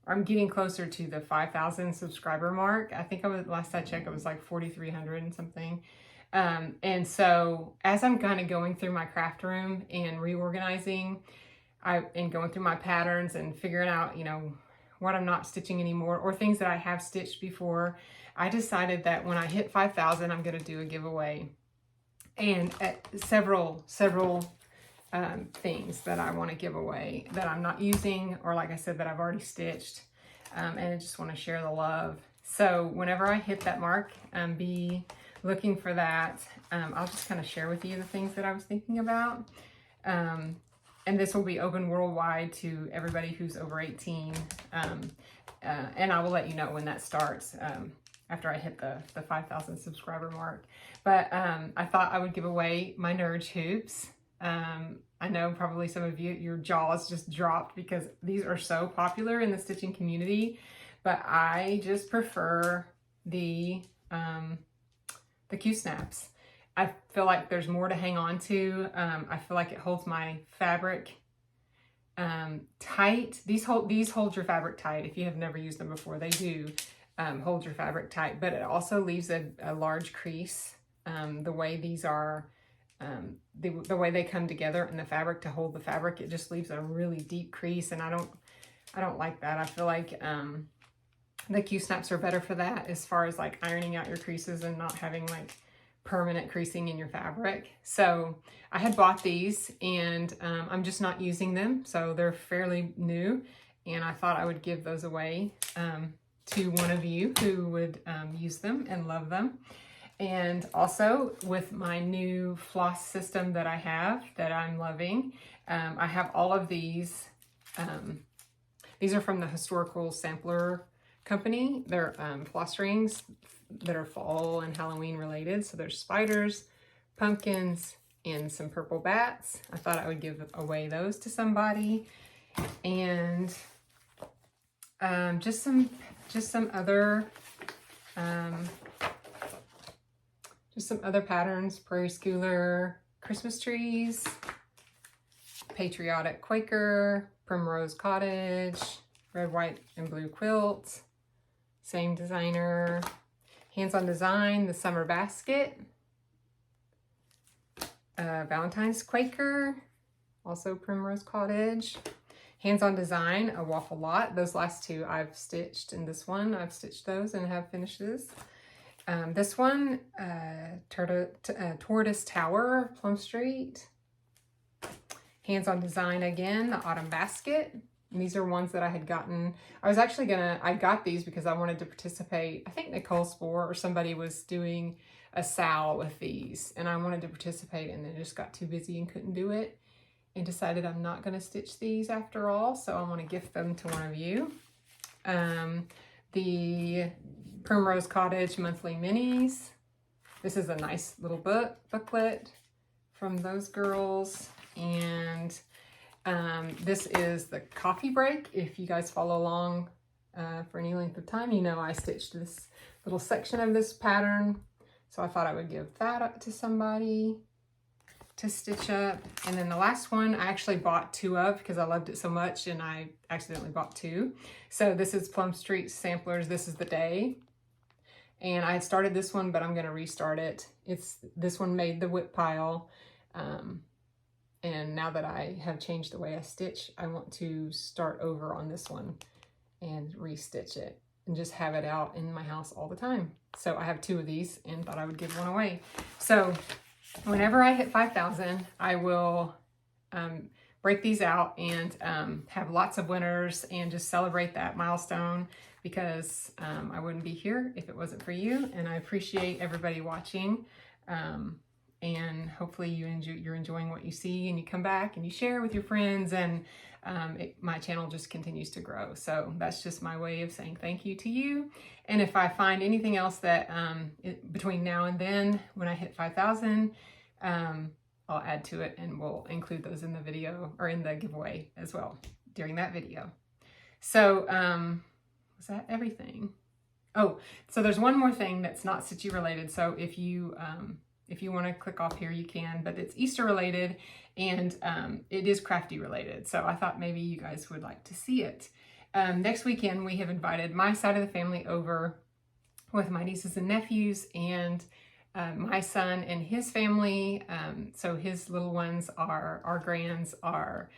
I'm getting closer to the 5,000 subscriber mark. I think last I checked, it was like 4,300 and something. And so as I'm kind of going through my craft room and reorganizing, and going through my patterns and figuring out, you know, what I'm not stitching anymore, or things that I have stitched before, I decided that when I hit 5,000, I'm going to do a giveaway, and several things that I want to give away that I'm not using, or like I said, that I've already stitched, and I just want to share the love. So whenever I hit that mark, be looking for that. I'll just kind of share with you the things that I was thinking about. And this will be open worldwide to everybody who's over 18. And I will let you know when that starts, after I hit the 5,000 subscriber mark. But I thought I would give away my Nurge hoops. I know probably some of you, your jaws just dropped because these are so popular in the stitching community, but I just prefer the Q-snaps. I feel like there's more to hang on to. I feel like it holds my fabric tight. These hold your fabric tight. If you have never used them before, they do hold your fabric tight, but it also leaves a large crease. The way these are, the way they come together in the fabric to hold the fabric, it just leaves a really deep crease, and I don't like that. I feel like the Q-snaps are better for that, as far as like ironing out your creases and not having like permanent creasing in your fabric. So I had bought these, and I'm just not using them, so they're fairly new, and I thought I would give those away to one of you who would use them and love them. And also with my new floss system that I have, that I'm loving, I have all of these. These are from the Historical Sampler Company. They're floss rings that are fall and Halloween related. So there's spiders, pumpkins, and some purple bats. I thought I would give away those to somebody. And just some other patterns: Prairie Schooler, Christmas trees, Patriotic Quaker, Primrose Cottage, red, white, and blue quilt, same designer. Hands-on Design, the Summer Basket, Valentine's Quaker, also Primrose Cottage. Hands-on Design, a Waffle Lot. Those last two I've stitched, and this one I've stitched those and have finished this. This one, Tortoise Tower, Plum Street. Hands-on Design again, the Autumn Basket. And these are ones that I had gotten. I got these because I wanted to participate. I think Nicole Spore or somebody was doing a SAL with these, and I wanted to participate, and then just got too busy and couldn't do it, and decided I'm not going to stitch these after all, so I want to gift them to one of you. The Primrose Cottage Monthly Minis. This is a nice little booklet from those girls. And this is the coffee break. If you guys follow along for any length of time, you know I stitched this little section of this pattern. So I thought I would give that up to somebody to stitch up. And then the last one I actually bought two of because I loved it so much, and I accidentally bought two. So this is Plum Street Samplers. This is the day. And I had started this one, but I'm going to restart it. This one made the whip pile. And now that I have changed the way I stitch, I want to start over on this one and restitch it and just have it out in my house all the time. So I have two of these and thought I would give one away. So whenever I hit 5,000, I will break these out and have lots of winners and just celebrate that milestone, because I wouldn't be here if it wasn't for you. And I appreciate everybody watching. And hopefully you're enjoying what you see, and you come back and you share with your friends, and my channel just continues to grow. So that's just my way of saying thank you to you. And if I find anything else that between now and then, when I hit 5,000, I'll add to it, and we'll include those in the video or in the giveaway as well during that video. So was that everything? Oh, so there's one more thing that's not Stitchy related. So if you want to click off here, you can, but it's Easter related, and it is crafty related. So I thought maybe you guys would like to see it. Next weekend, we have invited my side of the family over with my nieces and nephews, and my son and his family. So his little ones our grands are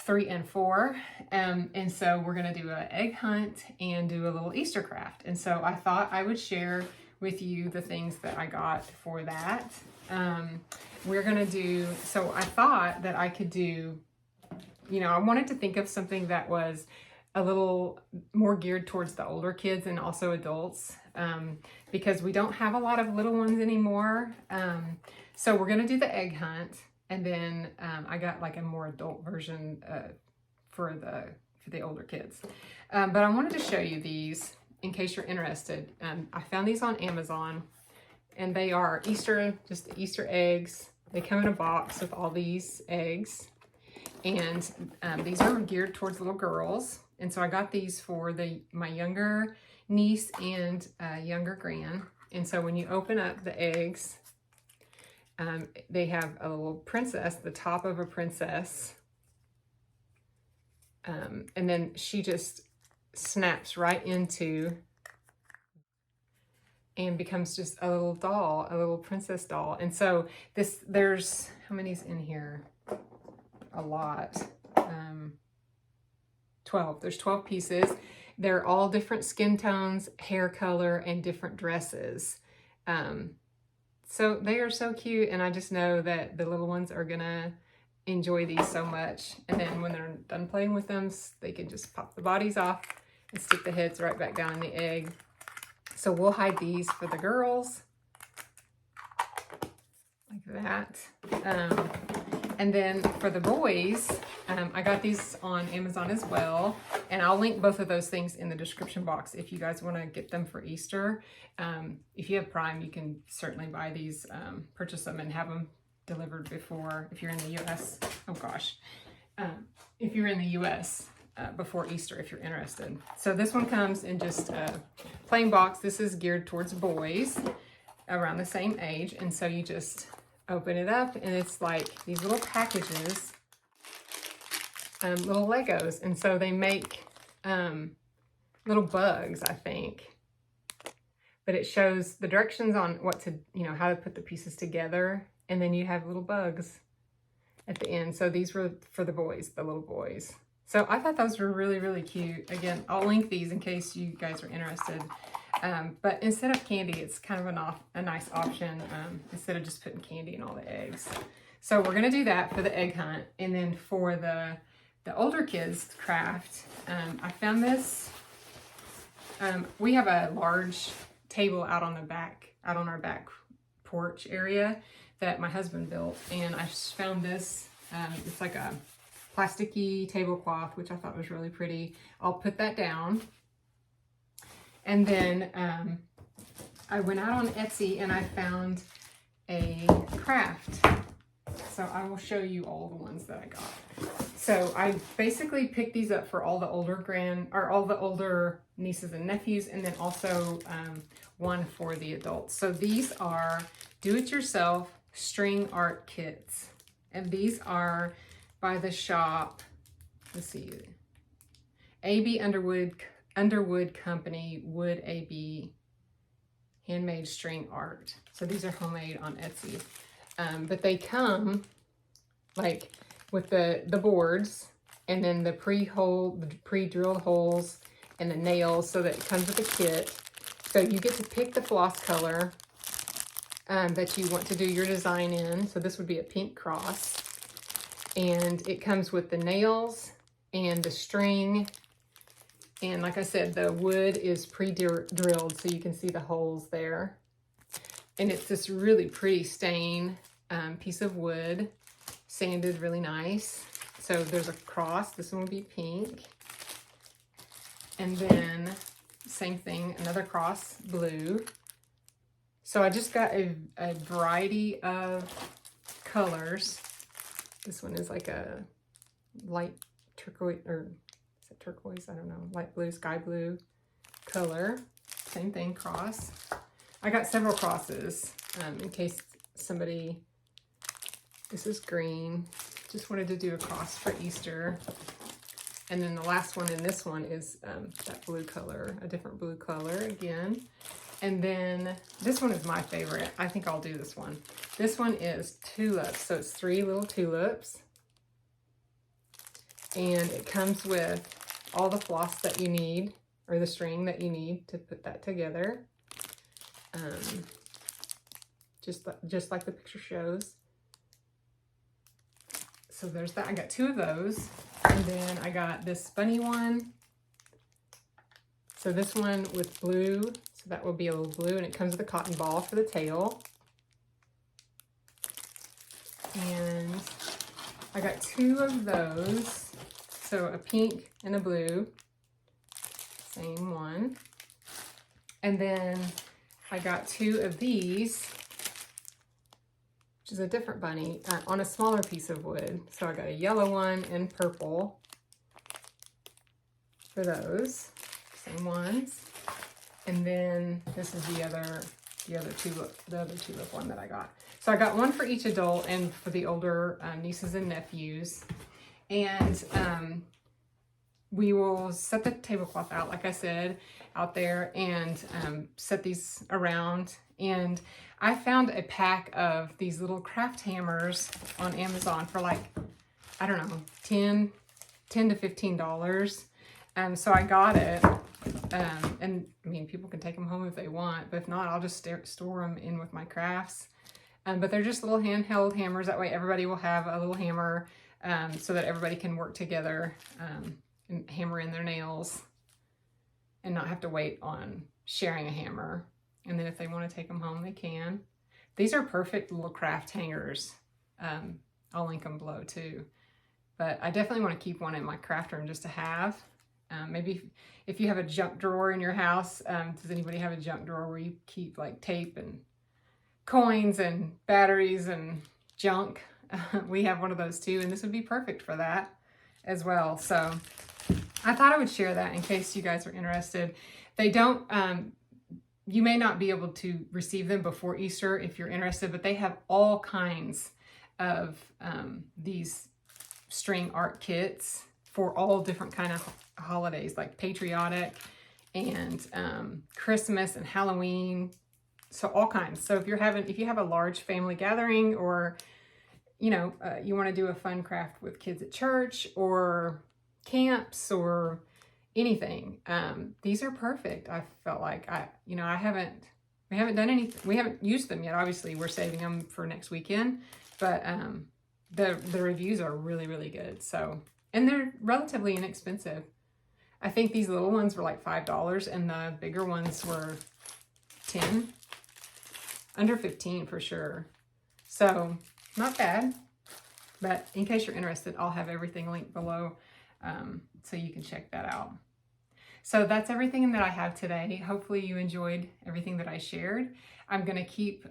3 and 4. And so we're going to do an egg hunt and do a little Easter craft. And so I thought I would share with you the things that I got for that. We're going to do, so I thought that I could do, I wanted to think of something that was a little more geared towards the older kids and also adults, because we don't have a lot of little ones anymore. So we're going to do the egg hunt. And then I got like a more adult version for the older kids. But I wanted to show you these in case you're interested. I found these on Amazon, and they are just Easter eggs. They come in a box with all these eggs, and these are geared towards little girls. And so I got these for my younger niece and younger gran. And so when you open up the eggs, they have a little princess, the top of a princess. And then she just snaps right into and becomes just a little doll, a little princess doll. And so there's, how many's in here? A lot. 12. There's 12 pieces. They're all different skin tones, hair color, and different dresses. So they are so cute, and I just know that the little ones are gonna enjoy these so much. And then when they're done playing with them, they can just pop the bodies off and stick the heads right back down in the egg. So we'll hide these for the girls like that. And then for the boys, I got these on Amazon as well, and I'll link both of those things in the description box if you guys want to get them for Easter. If you have Prime, you can certainly buy these, purchase them, and have them delivered before, if you're in the US, oh gosh, if you're in the US before Easter, if you're interested. So this one comes in just a plain box. This is geared towards boys around the same age, and so you just open it up, and it's like these little packages, little Legos. And so they make little bugs, I think. But it shows the directions on what to, how to put the pieces together. And then you have little bugs at the end. So these were for the boys, the little boys. So I thought those were really, really cute. Again, I'll link these in case you guys are interested. But instead of candy, it's kind of a nice option, instead of just putting candy in all the eggs. So we're gonna do that for the egg hunt. And then for the older kids craft, I found this. We have a large table out on our back porch area that my husband built. And I just found this, it's like a plasticky tablecloth, which I thought was really pretty. I'll put that down. And then I went out on Etsy and I found a craft. So I will show you all the ones that I got. So I basically picked these up for all the older nieces and nephews, and then also one for the adults. So these are do-it-yourself string art kits. And these are by the shop, let's see, A.B. Underwood Company, Wood A.B. Handmade String Art. So these are homemade on Etsy. But they come like with the boards, and then the pre-drilled holes and the nails, so that it comes with a kit. So you get to pick the floss color that you want to do your design in. So this would be a pink cross. And it comes with the nails and the string. And like I said, the wood is pre-drilled so you can see the holes there. And it's this really pretty stain piece of wood, sanded really nice. So there's a cross. This one will be pink. And then same thing, another cross, blue. So I just got a variety of colors. This one is like a light turquoise, or is it turquoise? I don't know. Light blue, sky blue color. Same thing, cross. I got several crosses in case somebody, this is green. Just wanted to do a cross for Easter. And then the last one in this one is that blue color, a different blue color again. And then this one is my favorite. I think I'll do this one. This one is tulips. So it's 3 little tulips. And it comes with all the floss that you need, or the string that you need to put that together. Just like the picture shows. So there's that. I got 2 of those. And then I got this bunny one. So this one with blue. So that will be a little blue, and it comes with a cotton ball for the tail. And I got 2 of those. So a pink and a blue. Same one. And then I got 2 of these, which is a different bunny, on a smaller piece of wood. So I got a yellow one and purple for those, same ones. And then this is the other tulip one that I got. So I got one for each adult and for the older nieces and nephews. And we will set the tablecloth out, like I said, out there, and set these around. And I found a pack of these little craft hammers on Amazon for like, I don't know, $10 to $15. So I got it. And I mean, people can take them home if they want, but if not, I'll just store them in with my crafts. But they're just little handheld hammers. That way everybody will have a little hammer, so that everybody can work together and hammer in their nails and not have to wait on sharing a hammer. And then if they want to take them home, they can. These are perfect little craft hangers. I'll link them below too. But I definitely want to keep one in my craft room just to have. Maybe if you have a junk drawer in your house, does anybody have a junk drawer where you keep like tape and coins and batteries and junk? We have one of those too, and this would be perfect for that as well. So I thought I would share that in case you guys are interested. They don't, you may not be able to receive them before Easter if you're interested, but they have all kinds of these string art kits for all different kind of holidays, like patriotic and Christmas and Halloween. So all kinds. So if you have a large family gathering, or you know, you want to do a fun craft with kids at church or camps or anything, these are perfect. I felt like we haven't done anything. We haven't used them yet. Obviously, we're saving them for next weekend, but the reviews are really, really good. So, and they're relatively inexpensive. I think these little ones were like $5, and the bigger ones were 10, under 15 for sure. So not bad. But in case you're interested, I'll have everything linked below, so you can check that out. So that's everything that I have today. Hopefully you enjoyed everything that I shared. I'm going to keep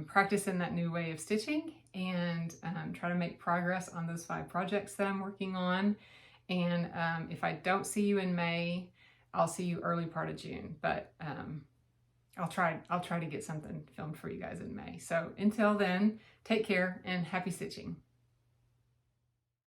practicing that new way of stitching, and try to make progress on those 5 projects that I'm working on. And if I don't see you in May, I'll see you early part of June. But I'll try to get something filmed for you guys in May. So until then, take care and happy stitching.